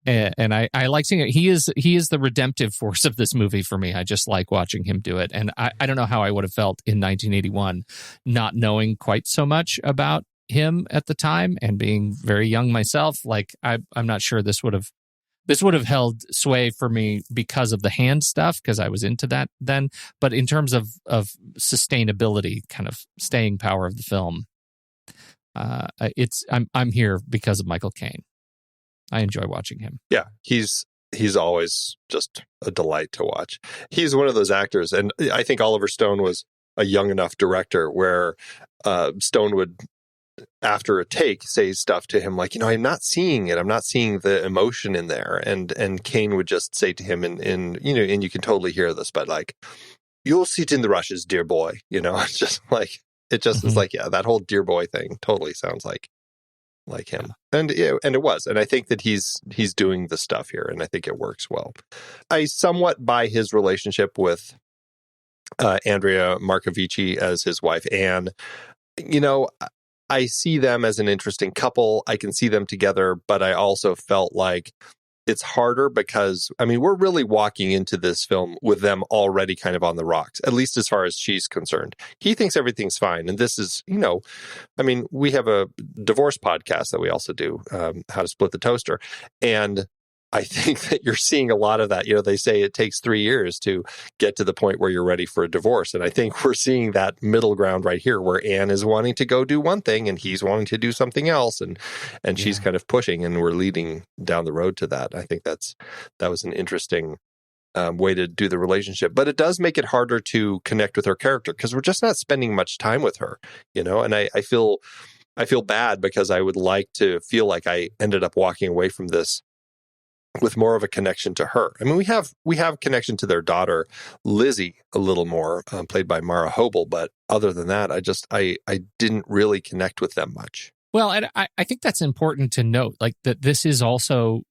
and I like seeing it. He is the redemptive force of this movie for me. I just like watching him do it, and I don't know how I would have felt in 1981, not knowing quite so much about him at the time and being very young myself. Like, I'm not sure this would have held sway for me because of the hand stuff, because I was into that then. But in terms of sustainability, kind of staying power of the film, I'm here because of Michael Caine. I enjoy watching him. Yeah, he's always just a delight to watch. He's one of those actors, and I think Oliver Stone was a young enough director where Stone would, after a take, say stuff to him like, I'm not seeing it. I'm not seeing the emotion in there. And Caine would just say to him and you can totally hear this, but like, you'll see it in the rushes, dear boy. It's just like, is like, yeah, that whole dear boy thing totally sounds like him. And it was. And I think that he's doing the stuff here, and I think it works well. I somewhat buy his relationship with Andrea Marcovici as his wife, Anne. I see them as an interesting couple. I can see them together, but I also felt like it's harder because, we're really walking into this film with them already kind of on the rocks, at least as far as she's concerned. He thinks everything's fine. And this is, we have a divorce podcast that we also do, How to Split the Toaster. And I think that you're seeing a lot of that. They say it takes 3 years to get to the point where you're ready for a divorce. And I think we're seeing that middle ground right here where Anne is wanting to go do one thing and he's wanting to do something else. And she's kind of pushing, and we're leading down the road to that. I think that was an interesting way to do the relationship. But it does make it harder to connect with her character because we're just not spending much time with her, and I feel bad because I would like to feel like I ended up walking away from this with more of a connection to her. We have connection to their daughter, Lizzie, a little more, played by Mara Hobel. But other than that, I didn't really connect with them much. Well, and I think that's important to note, like that this is also,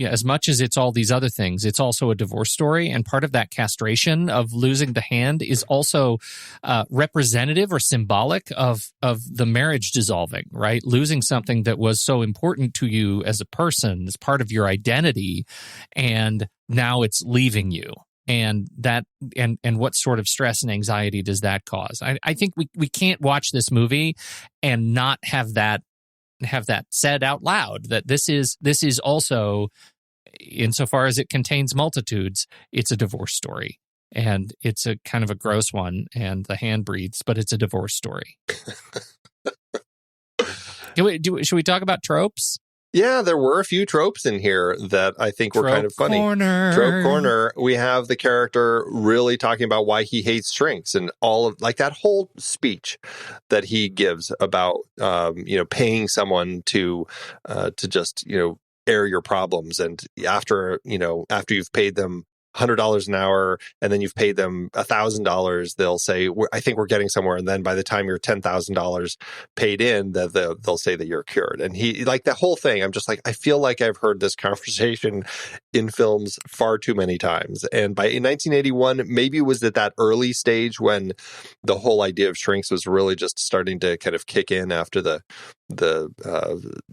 as much as it's all these other things, it's also a divorce story. And part of that castration of losing the hand is also representative or symbolic of the marriage dissolving, right? Losing something that was so important to you as a person, as part of your identity, and now it's leaving you. And that, and what sort of stress and anxiety does that cause? I think we can't watch this movie and not have that said out loud, that this is also, insofar as it contains multitudes, it's a divorce story. And it's a kind of a gross one, and the hand breathes, but it's a divorce story. Should we talk about tropes? Yeah, there were a few tropes in here that I think were kind of funny. Trope corner. We have the character really talking about why he hates shrinks, and all of like that whole speech that he gives about paying someone to just air your problems, and after you've paid them $100 an hour, and then you've paid them $1,000, they'll say, I think we're getting somewhere. And then by the time you're $10,000 paid in, they'll say that you're cured. And he, like, the whole thing, I'm just like, I feel like I've heard this conversation in films far too many times. And in 1981, maybe it was at that early stage when the whole idea of shrinks was really just starting to kind of kick in after the 60s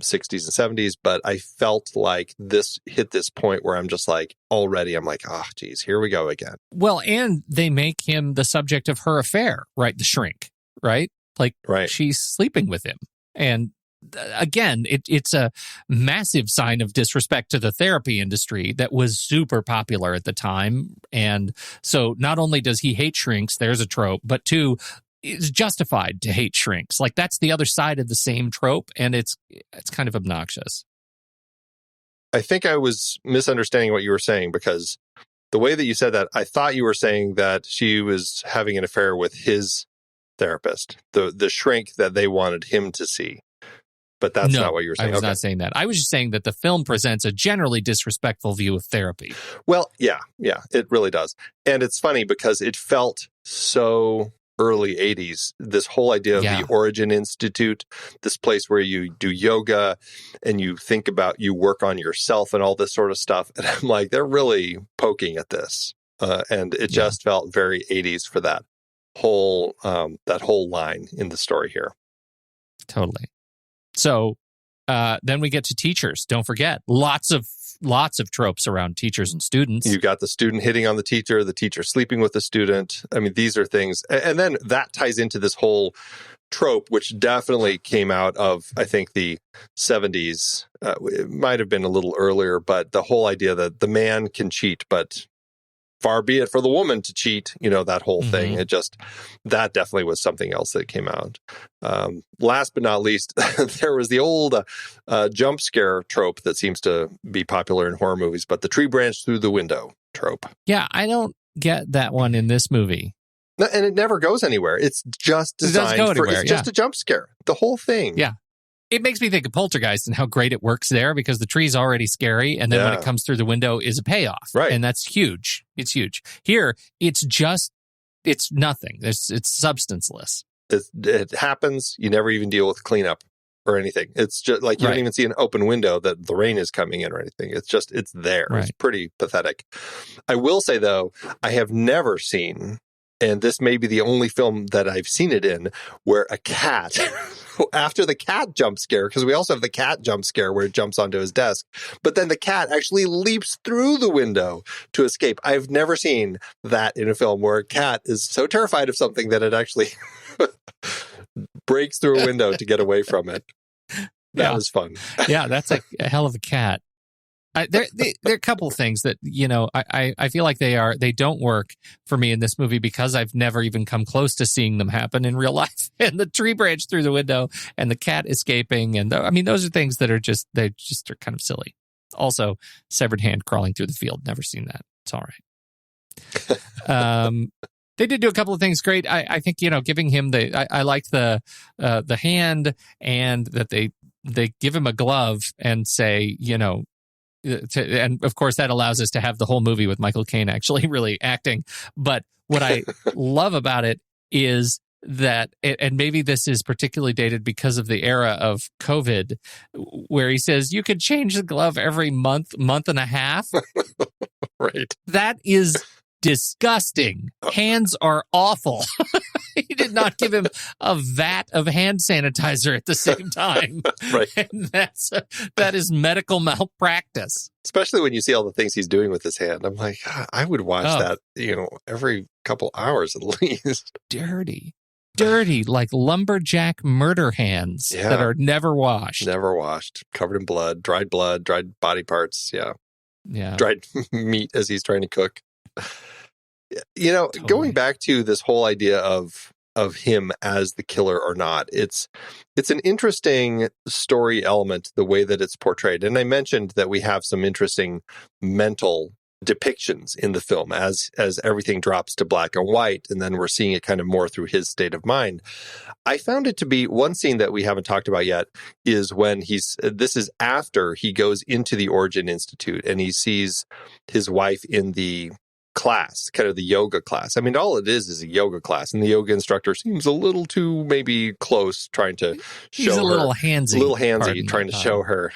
and 70s. But I felt like this hit this point where I'm just like, already, I'm like, oh, geez, here we go again. Well, and they make him the subject of her affair, right? The shrink, right? Like, right. She's sleeping with him. And again, it's a massive sign of disrespect to the therapy industry that was super popular at the time. And so not only does he hate shrinks, there's a trope, but two, it's justified to hate shrinks. Like, that's the other side of the same trope, and it's kind of obnoxious. I think I was misunderstanding what you were saying, because the way that you said that, I thought you were saying that she was having an affair with his therapist, the shrink that they wanted him to see. But that's not what you were saying. I was not saying that. I was just saying that the film presents a generally disrespectful view of therapy. Well, yeah, it really does. And it's funny because it felt so early 80s, this whole idea of the Origin Institute, this place where you do yoga and you think about, you work on yourself and all this sort of stuff. And I'm like, they're really poking at this. And it just felt very 80s for that whole line in the story here. Totally. So then we get to teachers. Don't forget, lots of tropes around teachers and students. You got the student hitting on the teacher sleeping with the student. I mean, these are things. And then that ties into this whole trope, which definitely came out of, I think, the 70s. It might have been a little earlier, but the whole idea that the man can cheat, but far be it for the woman to cheat, that whole thing. That definitely was something else that came out. Last but not least, there was the old jump scare trope that seems to be popular in horror movies, but the tree branch through the window trope. Yeah, I don't get that one in this movie. No, and it never goes anywhere. It's just designed it's just a jump scare. The whole thing. Yeah. It makes me think of Poltergeist and how great it works there, because the tree's already scary, and then when it comes through the window is a payoff. Right. And that's huge. It's huge. Here, it's nothing. It's substanceless. It happens. You never even deal with cleanup or anything. It's just like you don't even see an open window that the rain is coming in or anything. It's there. Right. It's pretty pathetic. I will say, though, I have never seen, and this may be the only film that I've seen it in, where a cat, after the cat jump scare, because we also have the cat jump scare where it jumps onto his desk, but then the cat actually leaps through the window to escape. I've never seen that in a film where a cat is so terrified of something that it actually breaks through a window to get away from it. That was fun. Yeah, that's a hell of a cat. There are a couple of things that, I feel like they don't work for me in this movie because I've never even come close to seeing them happen in real life. And the tree branch through the window and the cat escaping. And those are things that are are kind of silly. Also, severed hand crawling through the field. Never seen that. It's all right. They did do a couple of things great. I think, giving him I liked the hand, and that they give him a glove and say, and of course that allows us to have the whole movie with Michael Caine actually really acting. But what I love about it is that, and maybe this is particularly dated because of the era of COVID, where he says you could change the glove every month and a half. Right. That is disgusting. Hands are awful. He did not give him a vat of hand sanitizer at the same time. Right. And that is medical malpractice. Especially when you see all the things he's doing with his hand. I'm like, I would watch that, every couple hours at least. Dirty, like lumberjack murder hands that are never washed. Never washed. Covered in blood, dried body parts. Yeah. Yeah. Dried meat as he's trying to cook. Totally. Going back to this whole idea of him as the killer or not, it's an interesting story element, the way that it's portrayed. And I mentioned that we have some interesting mental depictions in the film as everything drops to black and white, and then we're seeing it kind of more through his state of mind. I found it to be one scene that we haven't talked about yet is when this is after he goes into the Origin Institute and he sees his wife in the class, kind of the yoga class. I mean, all it is a yoga class, and the yoga instructor seems a little too maybe close, trying to show He's her. a little handsy. Trying to show her,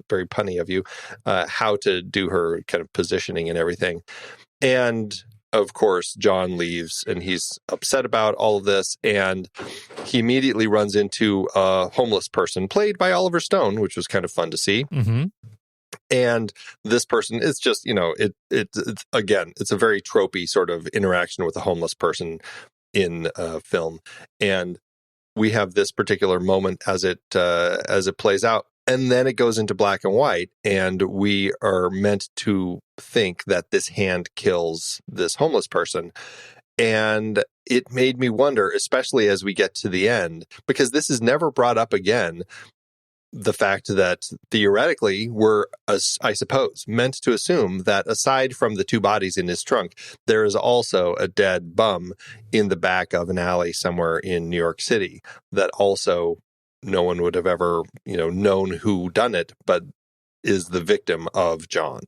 very punny of you, how to do her kind of positioning and everything. And of course, John leaves, and he's upset about all of this, and he immediately runs into a homeless person played by Oliver Stone, which was kind of fun to see. Mm-hmm. And this person is just, it's again, it's a very tropey sort of interaction with a homeless person in film. And we have this particular moment as it plays out. And then it goes into black and white, and we are meant to think that this hand kills this homeless person. And it made me wonder, especially as we get to the end, because this is never brought up again, the fact that theoretically we're, I suppose, meant to assume that aside from the two bodies in his trunk, there is also a dead bum in the back of an alley somewhere in New York City that also no one would have ever, known who done it, but is the victim of John.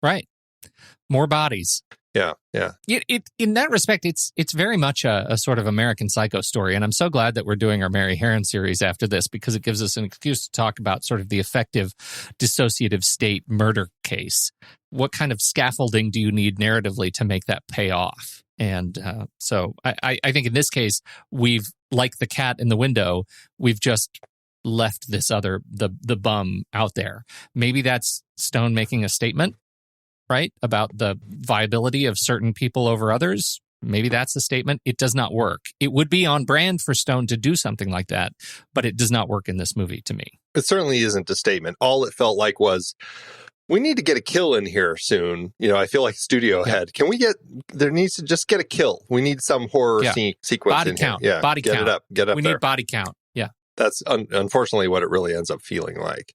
Right. More bodies. Yeah, yeah. It in that respect, it's very much a sort of American Psycho story, and I'm so glad that we're doing our Mary Herron series after this, because it gives us an excuse to talk about sort of the effective dissociative state murder case. What kind of scaffolding do you need narratively to make that pay off? And so I think in this case, we've, like the cat in the window, we've just left this the bum out there. Maybe that's Stone making a statement, right, about the viability of certain people over others. Maybe that's a statement. It does not work. It would be on brand for Stone to do something like that, but it does not work in this movie to me. It certainly isn't a statement. All it felt like was, we need to get a kill in here soon. I feel like studio head. There needs to just get a kill. We need some horror sequence body in count. here. Yeah, body get count. it up. Get up we there. Need body count. Yeah. That's unfortunately what it really ends up feeling like.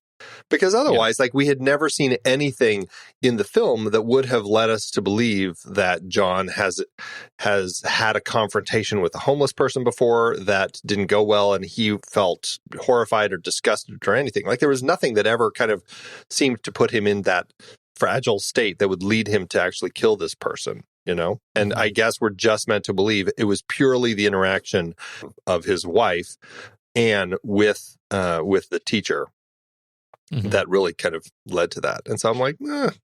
Because otherwise, we had never seen anything in the film that would have led us to believe that John has had a confrontation with a homeless person before that didn't go well, and he felt horrified or disgusted or anything. Like, there was nothing that ever kind of seemed to put him in that fragile state that would lead him to actually kill this person, And I guess we're just meant to believe it was purely the interaction of his wife and with the teacher. Mm-hmm. That really kind of led to that. And so I'm like, that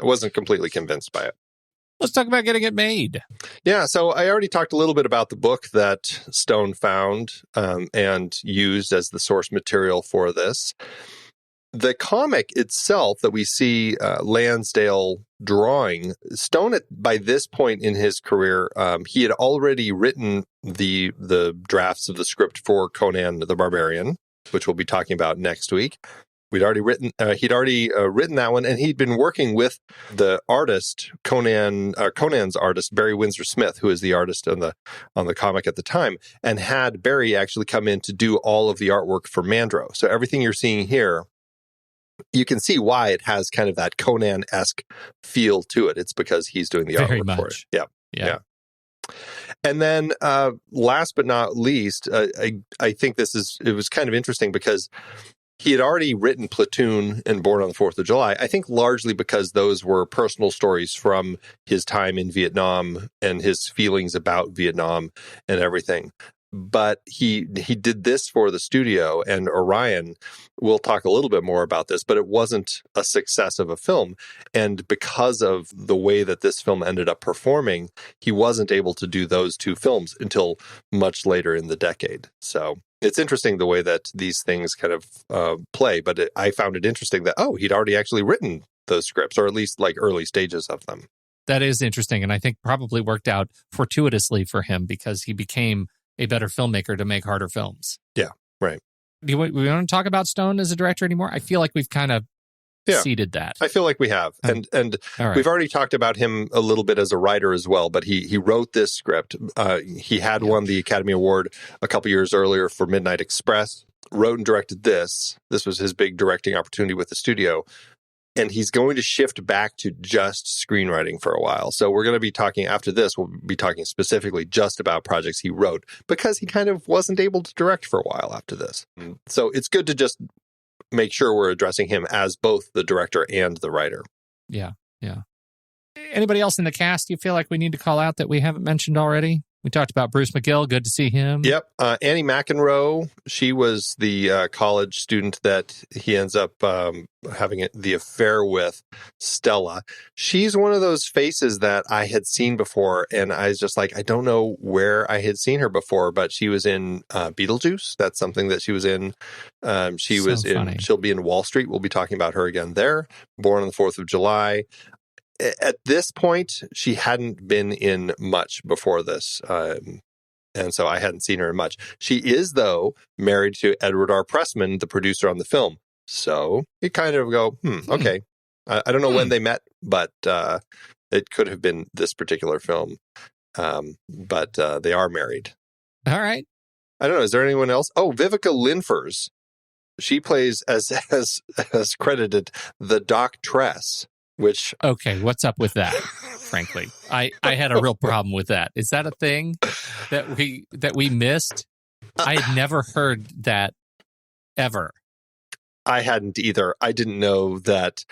wasn't completely convinced by it. Let's talk about getting it made. Yeah, so I already talked a little bit about the book that Stone found and used as the source material for this. The comic itself that we see Lansdale drawing, Stone, by this point in his career, he had already written the drafts of the script for Conan the Barbarian, which we'll be talking about next week. He'd already written that one, and he'd been working with the artist Conan's artist Barry Windsor Smith, who is the artist on the comic at the time, and had Barry actually come in to do all of the artwork for Mandro. So everything you're seeing here, you can see why it has kind of that Conan-esque feel to it. It's because he's doing the artwork for it. Yeah. And then last but not least, I think it was kind of interesting because he had already written Platoon and Born on the 4th of July, I think largely because those were personal stories from his time in Vietnam and his feelings about Vietnam and everything. But he did this for the studio, and Orion, we'll talk a little bit more about this, but it wasn't a success of a film. And because of the way that this film ended up performing, he wasn't able to do those two films until much later in the decade. So it's interesting the way that these things kind of play. But I found it interesting that, he'd already actually written those scripts, or at least like early stages of them. That is interesting, and I think probably worked out fortuitously for him because he became a better filmmaker to make harder films. Yeah, right. We want to talk about Stone as a director anymore? I feel like we've kind of seeded that. I feel like we have. And right. We've already talked about him a little bit as a writer as well, but he wrote this script. He had won the Academy Award a couple years earlier for Midnight Express, wrote and directed this. This was his big directing opportunity with the studio. And he's going to shift back to just screenwriting for a while. So we're going to be talking, after this, we'll be talking specifically just about projects he wrote, because he kind of wasn't able to direct for a while after this. So it's good to just make sure we're addressing him as both the director and the writer. Yeah. Anybody else in the cast you feel like we need to call out that we haven't mentioned already? We talked about Bruce McGill. Good to see him. Yep. Annie McEnroe, she was the college student that he ends up having the affair with, Stella. She's one of those faces that I had seen before, and I was just like, I don't know where I had seen her before, but she was in Beetlejuice. That's something that she was in. She'll be in Wall Street. We'll be talking about her again there. Born on the 4th of July. At this point, she hadn't been in much before this, and so I hadn't seen her in much. She is, though, married to Edward R. Pressman, the producer on the film. So you kind of go, okay. I don't know when they met, but it could have been this particular film. But they are married. All right. I don't know. Is there anyone else? Oh, Vivica Linfors. She plays as credited the Doctress. Which okay, what's up with that? Frankly, I had a real problem with that. Is that a thing that we missed? I had never heard that ever. I hadn't either. I didn't know that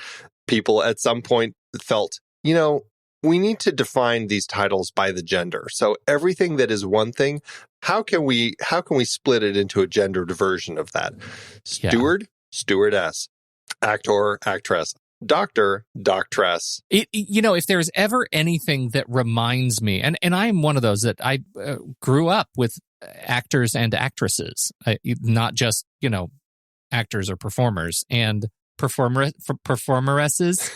people at some point felt, we need to define these titles by the gender. So everything that is one thing, how can we split it into a gendered version of that? Steward, stewardess, actor, actress. Doctor, doctress. If there's ever anything that reminds me, and I'm one of those that I grew up with actors and actresses, not just, actors or performers and performeresses.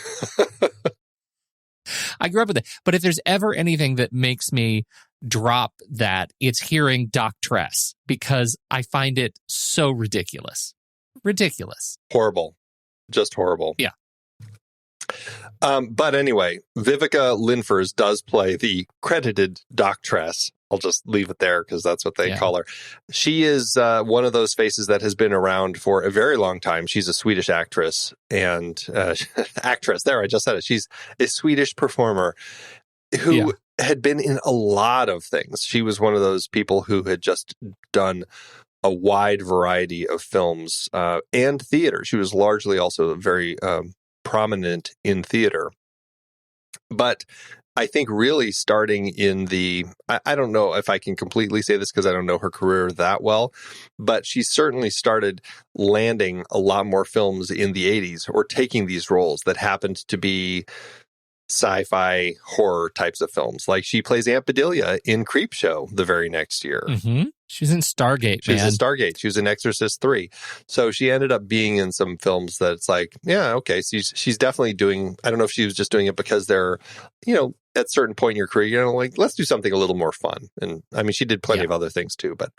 I grew up with it. But if there's ever anything that makes me drop that, it's hearing doctress, because I find it so ridiculous. Ridiculous. Horrible. Just horrible. Yeah. But anyway, Vivica Linfors does play the credited Doctress. I'll just leave it there because that's what they call her. She is one of those faces that has been around for a very long time. She's a Swedish actress and actress. There, I just said it. She's a Swedish performer who had been in a lot of things. She was one of those people who had just done a wide variety of films and theater. She was largely also very prominent in theater. But I think really starting in I don't know if I can completely say this because I don't know her career that well, but she certainly started landing a lot more films in the 80s or taking these roles that happened to be sci-fi horror types of films. Like she plays Aunt Bedelia in Creepshow the very next year. Mm-hmm. She's in Stargate, She's in Stargate. She was in Exorcist 3. So she ended up being in some films that it's like, yeah, okay. So she's definitely doing, I don't know if she was just doing it because they're, at a certain point in your career, like, let's do something a little more fun. And I mean, she did plenty of other things too, but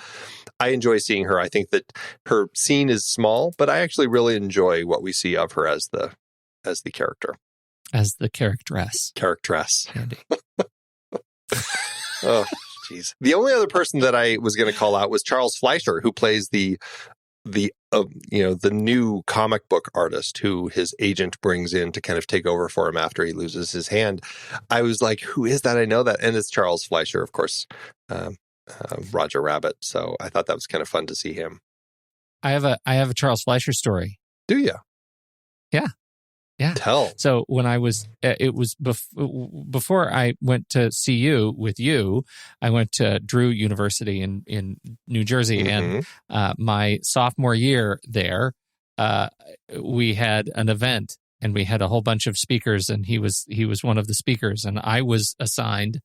I enjoy seeing her. I think that her scene is small, but I actually really enjoy what we see of her as the character. As the charactress. Charactress. Andy. Oh, jeez. The only other person that I was going to call out was Charles Fleischer, who plays the new comic book artist who his agent brings in to kind of take over for him after he loses his hand. I was like, who is that? I know that. And it's Charles Fleischer, of course, Roger Rabbit. So I thought that was kind of fun to see him. I have a Charles Fleischer story. Do you? Yeah. Yeah. Tell. So when I was, it was before I went to CU with you, I went to Drew University in New Jersey. Mm-hmm. And my sophomore year there, we had an event and we had a whole bunch of speakers, and he was one of the speakers. And I was assigned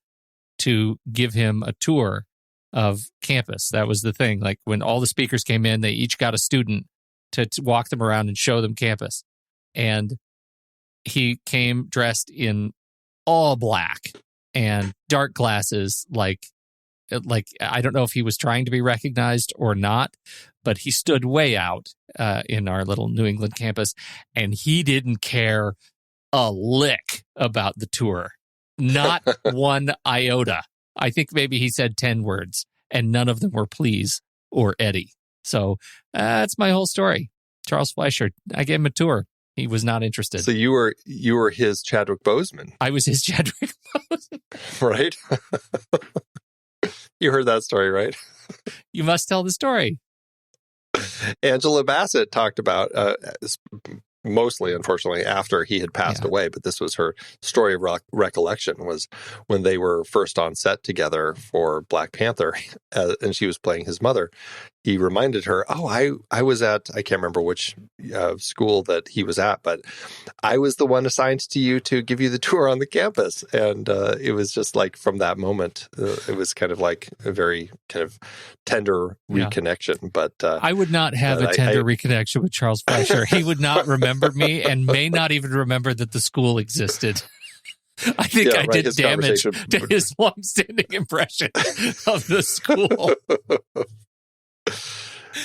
to give him a tour of campus. That was the thing. Like when all the speakers came in, they each got a student to walk them around and show them campus. And he came dressed in all black and dark glasses, like I don't know if he was trying to be recognized or not, but he stood way out in our little New England campus, and he didn't care a lick about the tour. Not one iota. I think maybe he said 10 words, and none of them were please or Eddie. So that's my whole story. Charles Fleischer, I gave him a tour. He was not interested. So you were his Chadwick Boseman. I was his Chadwick Boseman. Right? You heard that story, right? You must tell the story. Angela Bassett talked about mostly, unfortunately, after he had passed away. But this was her story of recollection, was when they were first on set together for Black Panther, and she was playing his mother. He reminded her, I was at, I can't remember which school that he was at, but I was the one assigned to you to give you the tour on the campus. And it was just like, from that moment, it was kind of like a very kind of tender reconnection. But I would not have a tender reconnection with Charles Fleischer. He would not remember me and may not even remember that the school existed. I think I did damage to his longstanding impression of the school.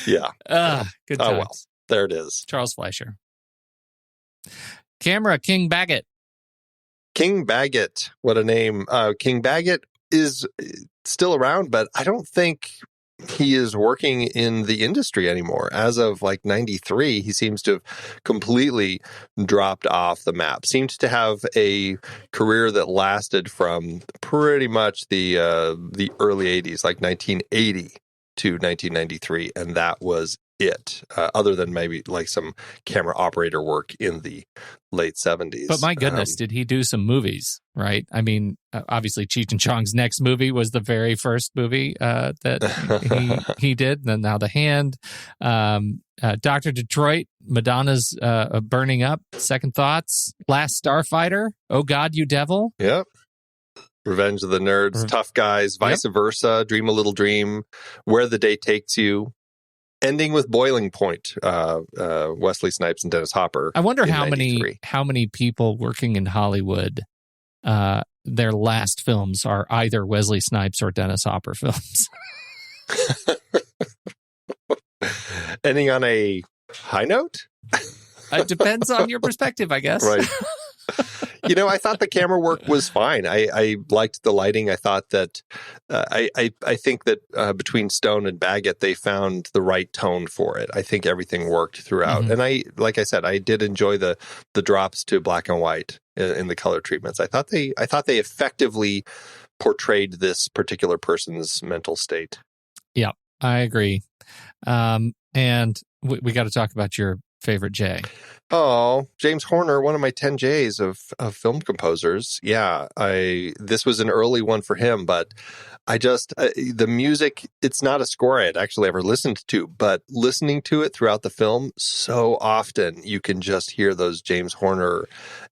Yeah. Good times. Oh, well. There it is. Charles Fleischer. Camera, King Baggett. King Baggett. What a name. King Baggett is still around, but I don't think he is working in the industry anymore. As of like 93, he seems to have completely dropped off the map. Seemed to have a career that lasted from pretty much the early 80s, like 1980 to 1993, and that was it, other than maybe like some camera operator work in the late 70s. But my goodness, did he do some movies, right? I mean, obviously Cheech and Chong's next movie was the very first movie that he did. And now The Hand, Dr. Detroit, Madonna's Burning Up, Second Thoughts, Last Starfighter, Oh God, You Devil. Yep. Revenge of the Nerds, Tough Guys, Vice Versa, Dream a Little Dream, Where the Day Takes You, ending with Boiling Point, Wesley Snipes and Dennis Hopper. I wonder how many people working in Hollywood, their last films are either Wesley Snipes or Dennis Hopper films. Ending on a high note? It depends on your perspective, I guess. Right. I thought the camera work was fine. I liked the lighting. I thought that I think that between Stone and Baggett, they found the right tone for it. I think everything worked throughout. Mm-hmm. And like I said, I did enjoy the drops to black and white in the color treatments. I thought they effectively portrayed this particular person's mental state. Yeah, I agree. And we got to talk about your favorite J. Oh, James Horner, one of my 10 Js of film composers. Yeah, this was an early one for him, but I just, the music, it's not a score I had actually ever listened to, but listening to it throughout the film, so often you can just hear those James Horner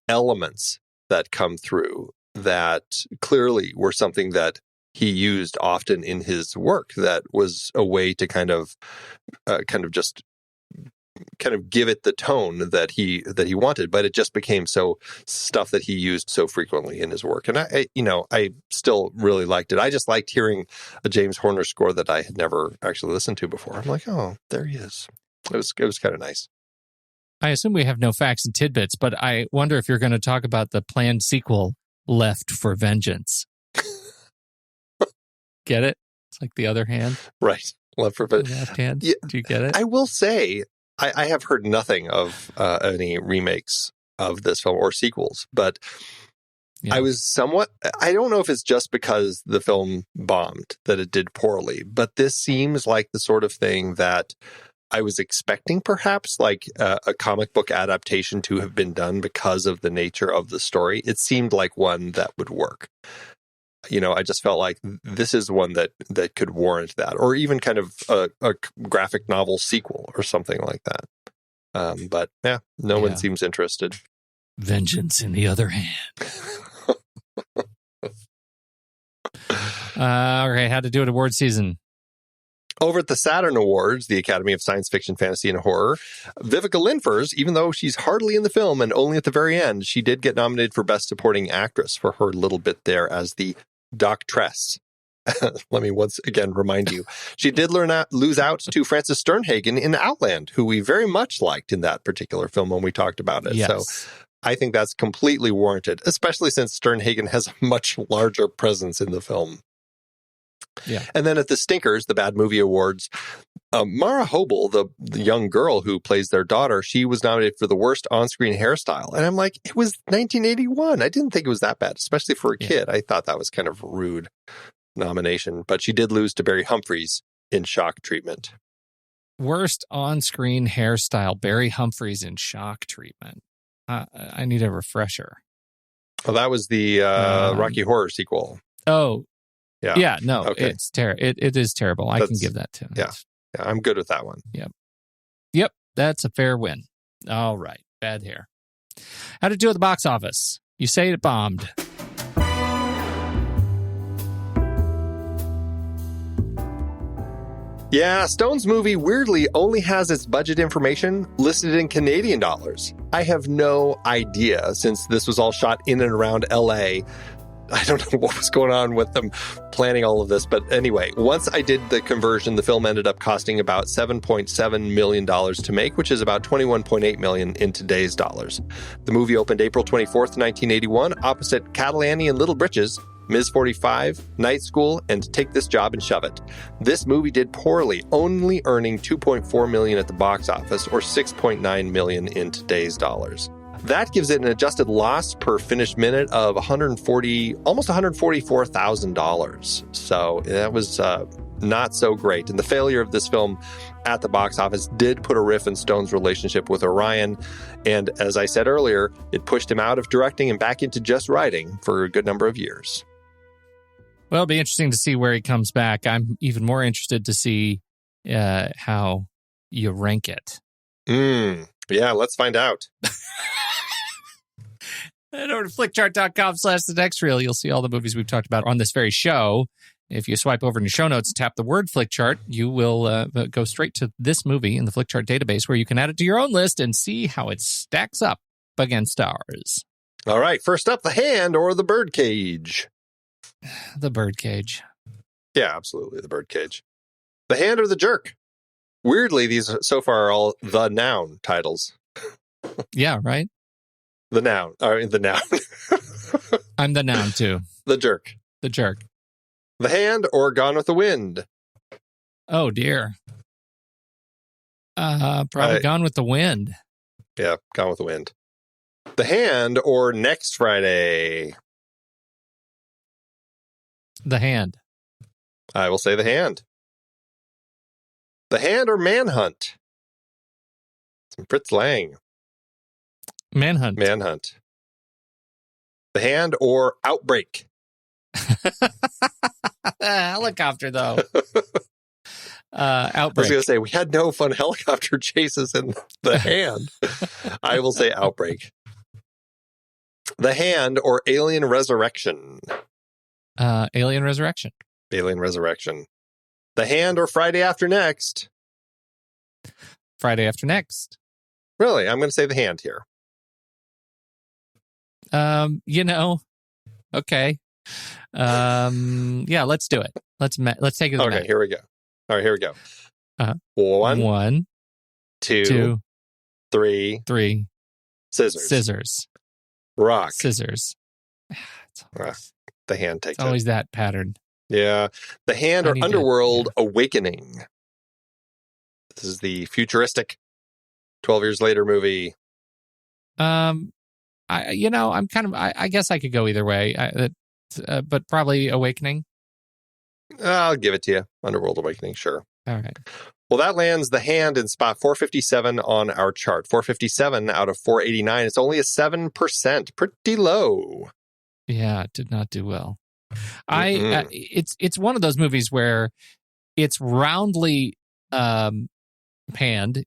elements that come through that clearly were something that he used often in his work. That was a way to kind of give it the tone that he wanted, but it just became so stuff that he used so frequently in his work. And I still really liked it. I just liked hearing a James Horner score that I had never actually listened to before. I'm like, oh, there he is. It was kind of nice. I assume we have no facts and tidbits, but I wonder if you're going to talk about the planned sequel, Left for Vengeance. Get it? It's like The Other Hand. Right. Left for Vengeance. Left hand. Yeah, do you get it? I will say, I have heard nothing of any remakes of this film or sequels, but I was somewhat, I don't know if it's just because the film bombed that it did poorly, but this seems like the sort of thing that I was expecting, perhaps like a comic book adaptation to have been done because of the nature of the story. It seemed like one that would work. I just felt like this is one that could warrant that, or even kind of a graphic novel sequel or something like that. But no one seems interested. Vengeance in the Other Hand. Okay, how to do it award season. Over at the Saturn Awards, the Academy of Science Fiction, Fantasy, and Horror, Vivica Linfors, even though she's hardly in the film and only at the very end, she did get nominated for Best Supporting Actress for her little bit there as the Doctress. Let me once again remind you, she did lose out to Frances Sternhagen in Outland, who we very much liked in that particular film when we talked about it. Yes. So I think that's completely warranted, especially since Sternhagen has a much larger presence in the film. Yeah. And then at the Stinkers, the Bad Movie Awards, Mara Hobel, the young girl who plays their daughter, she was nominated for the worst on-screen hairstyle. And I'm like, it was 1981. I didn't think it was that bad, especially for a kid. I thought that was kind of a rude nomination. But she did lose to Barry Humphries in Shock Treatment. Worst on-screen hairstyle, Barry Humphries in Shock Treatment. I need a refresher. Well, that was the Rocky Horror sequel. Oh, Yeah. yeah. No, Okay. it's terrible. It is terrible. I can give that to. Yeah, I'm good with that one. Yep, that's a fair win. All right, bad hair. How'd it do at the box office? You say it bombed. Yeah, Stone's movie weirdly only has its budget information listed in Canadian dollars. I have no idea, since this was all shot in and around LA. I don't know what was going on with them planning all of this, but anyway, once I did the conversion, the film ended up costing about $7.7 million to make, which is about $21.8 million in today's dollars. The movie opened April 24th, 1981, opposite Catalani and Little Britches, Ms. 45, Night School, and Take This Job and Shove It. This movie did poorly, only earning $2.4 million at the box office, or $6.9 million in today's dollars. That gives it an adjusted loss per finished minute of almost $144,000. So that was not so great. And the failure of this film at the box office did put a rift in Stone's relationship with Orion. And as I said earlier, it pushed him out of directing and back into just writing for a good number of years. Well, it'll be interesting to see where he comes back. I'm even more interested to see how you rank it. Yeah, let's find out. Head over to flickchart.com/the next reel. You'll see all the movies we've talked about on this very show. If you swipe over in your show notes and tap the word Flickchart, you will go straight to this movie in the Flickchart database where you can add it to your own list and see how it stacks up against ours. All right, first up, The Hand or The Birdcage. The Birdcage. Yeah, absolutely, The Birdcage. The Hand or The Jerk. Weirdly, these so far are all the noun titles. Yeah, right? The noun. The noun. I'm the noun, too. The Jerk. The Jerk. The Hand or Gone with the Wind? Oh, dear. Probably Gone with the Wind. Yeah, Gone with the Wind. The Hand or Next Friday? The Hand. I will say The Hand. The Hand or Manhunt? Some Fritz Lang. Manhunt. Manhunt. The Hand or Outbreak? Helicopter, though. I was Outbreak. going to say, we had no fun helicopter chases in The Hand. I will say Outbreak. The Hand or Alien Resurrection? Alien Resurrection. Alien Resurrection. The Hand or Friday After Next? Friday After Next. Really? I'm going to say The Hand here. Okay. Yeah, let's do it. Let's take it. Okay, here we go. All right, here we go. One, two, three. Scissors. Rock. Scissors. The Hand takes It's always that pattern. Yeah. The Hand or Underworld Awakening. This is the futuristic 12 years later movie. I guess I could go either way. But probably Awakening. I'll give it to you. Underworld Awakening, sure. All right. Well, that lands The Hand in spot 457 on our chart. 457 out of 489. It's only a 7%. Pretty low. Yeah, it did not do well. It's one of those movies where it's roundly panned.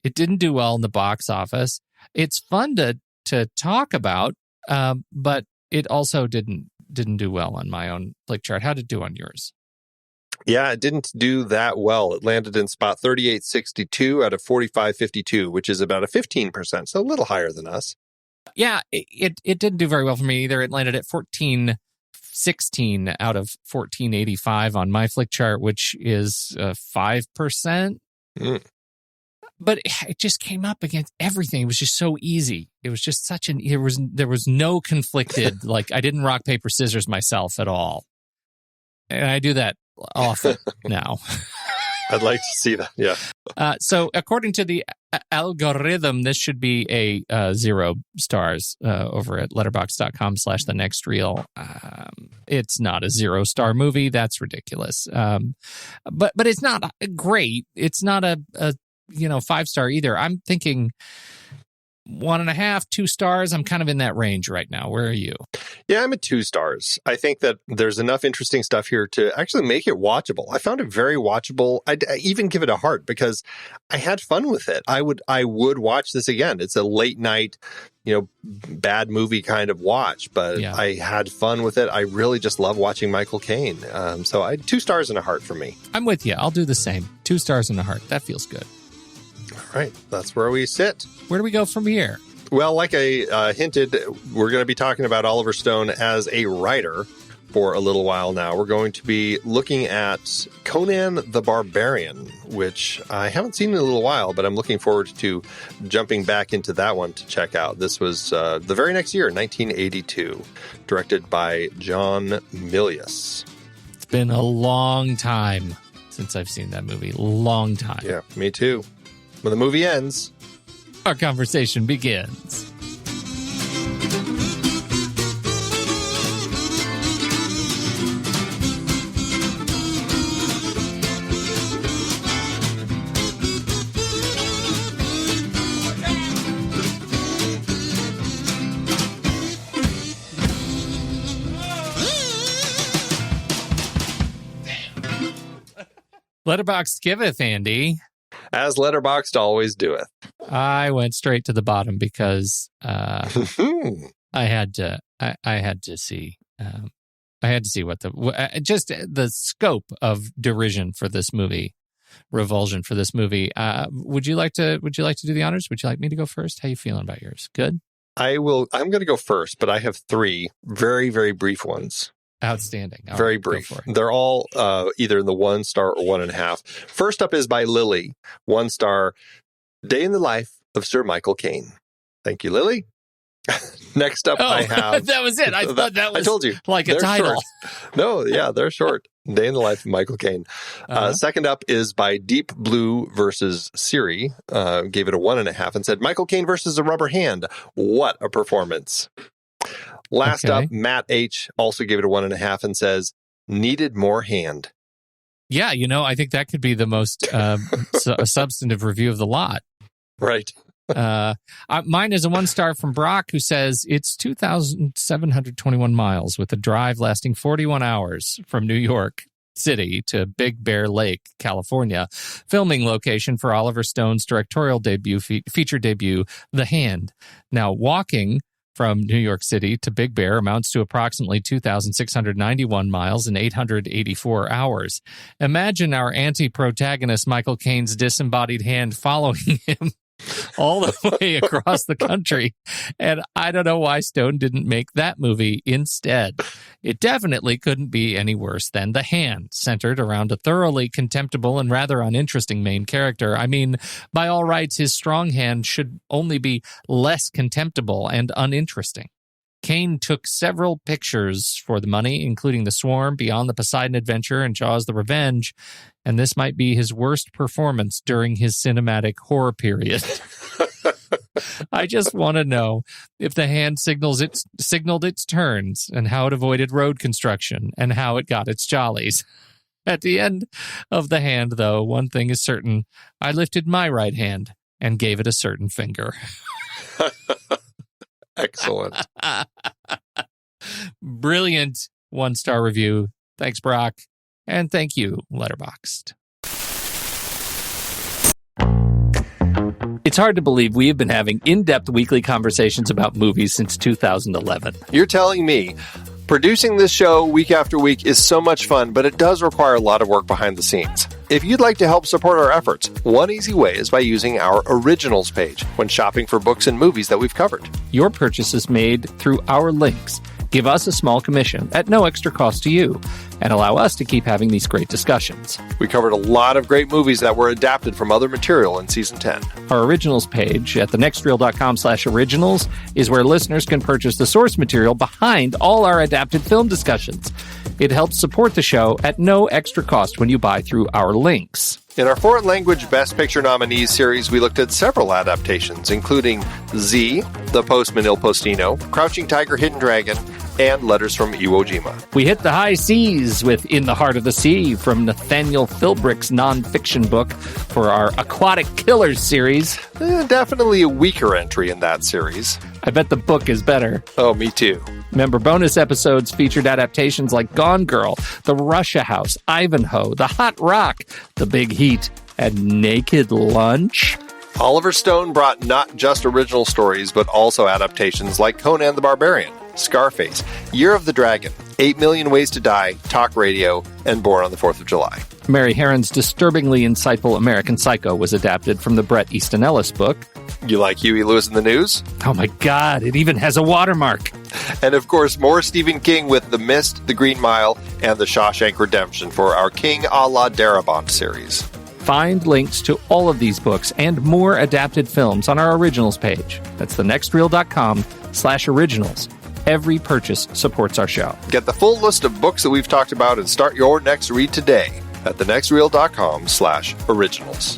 It didn't do well in the box office. It's fun to talk about, but it also didn't do well on my own Flick chart. How did it do on yours? Yeah, it didn't do that well. It landed in spot 3862 out of 4552, which is about a 15%, so a little higher than us. Yeah, it didn't do very well for me either. It landed at 1416 out of 1485 on my Flick chart, which is 5%. But it just came up against everything. It was just so easy. It was just there was no conflicted, like I didn't rock, paper, scissors myself at all. And I do that often now. I'd like to see that, yeah. So according to the algorithm, this should be a 0 stars over at letterboxd.com/the next reel. It's not a 0-star movie. That's ridiculous. But it's not great. It's not a 5-star either. I'm thinking 1.5, 2 stars. I'm kind of in that range right now. Where are you? Yeah, I'm at 2 stars. I think that there's enough interesting stuff here to actually make it watchable. I found it very watchable. I even give it a heart because I had fun with it. I would watch this again. It's a late night, bad movie kind of watch, but yeah. I had fun with it. I really just love watching Michael Caine. So I 2 stars and a heart for me. I'm with you. I'll do the same. 2 stars and a heart. That feels good. All right. That's where we sit. Where do we go from here? Well, like I hinted, we're going to be talking about Oliver Stone as a writer for a little while now. We're going to be looking at Conan the Barbarian, which I haven't seen in a little while, but I'm looking forward to jumping back into that one to check out. This was the very next year, 1982, directed by John Milius. It's been a long time since I've seen that movie. Long time. Yeah, me too. When the movie ends, our conversation begins. Letterboxd giveth, Andy. As Letterboxd always doeth. I went straight to the bottom because I had to see what the scope of derision for this movie, revulsion for this movie. Would you like to do the honors? Would you like me to go first? How you feeling about yours? Good. I'm going to go first, but I have 3 very, very brief ones. Outstanding. All Very right, brief. They're all either in the 1 star or 1.5. First up is by Lily. 1 star, Day in the Life of Sir Michael Caine. Thank you, Lily. Next up, I have... That was it. I thought that was I told you, like a title. Short. No, yeah, they're short. Day in the Life of Michael Caine. Second up is by Deep Blue versus Siri. Gave it a 1.5 and said, Michael Caine versus a rubber hand. What a performance. Last up, Matt H. also gave it a 1.5 and says, needed more hand. Yeah, I think that could be the most substantive review of the lot. Right. Mine is a 1 star from Brock, who says it's 2,721 miles with a drive lasting 41 hours from New York City to Big Bear Lake, California. Filming location for Oliver Stone's directorial debut, feature debut, The Hand. Now, walking from New York City to Big Bear amounts to approximately 2,691 miles in 884 hours. Imagine our anti-protagonist Michael Caine's disembodied hand following him all the way across the country. And I don't know why Stone didn't make that movie instead. It definitely couldn't be any worse than The Hand, centered around a thoroughly contemptible and rather uninteresting main character. I mean, by all rights, his strong hand should only be less contemptible and uninteresting. Caine took several pictures for the money, including The Swarm, Beyond the Poseidon Adventure, and Jaws the Revenge, and this might be his worst performance during his cinematic horror period. I just want to know if The Hand signaled its turns, and how it avoided road construction, and how it got its jollies. At the end of The Hand, though, one thing is certain. I lifted my right hand and gave it a certain finger. Excellent. Brilliant 1 star review. Thanks, Brock. And thank you, Letterboxd. It's hard to believe we have been having in-depth weekly conversations about movies since 2011. You're telling me producing this show week after week is so much fun, but it does require a lot of work behind the scenes. If you'd like to help support our efforts, one easy way is by using our Originals page when shopping for books and movies that we've covered. Your purchase is made through our links. Give us a small commission at no extra cost to you, and allow us to keep having these great discussions. We covered a lot of great movies that were adapted from other material in Season 10. Our Originals page at thenextreel.com/originals is where listeners can purchase the source material behind all our adapted film discussions. It helps support the show at no extra cost when you buy through our links. In our foreign language Best Picture nominees series, we looked at several adaptations, including Z, The Postman Il Postino, Crouching Tiger, Hidden Dragon, and Letters from Iwo Jima. We hit the high seas with In the Heart of the Sea from Nathaniel Philbrick's nonfiction book for our Aquatic Killers series. Definitely a weaker entry in that series. I bet the book is better. Oh, me too. Member bonus episodes featured adaptations like Gone Girl, The Russia House, Ivanhoe, The Hot Rock, The Big Heat, and Naked Lunch. Oliver Stone brought not just original stories, but also adaptations like Conan the Barbarian, Scarface, Year of the Dragon, 8 Million Ways to Die, Talk Radio, and Born on the 4th of July. Mary Herron's disturbingly insightful American Psycho was adapted from the Bret Easton Ellis book. You like Huey Lewis in the News? Oh my God, it even has a watermark. And of course, more Stephen King with The Mist, The Green Mile, and The Shawshank Redemption for our King a la Darabont series. Find links to all of these books and more adapted films on our originals page. That's thenextreel.com/originals. Every purchase supports our show. Get the full list of books that we've talked about and start your next read today at thenextreel.com/originals.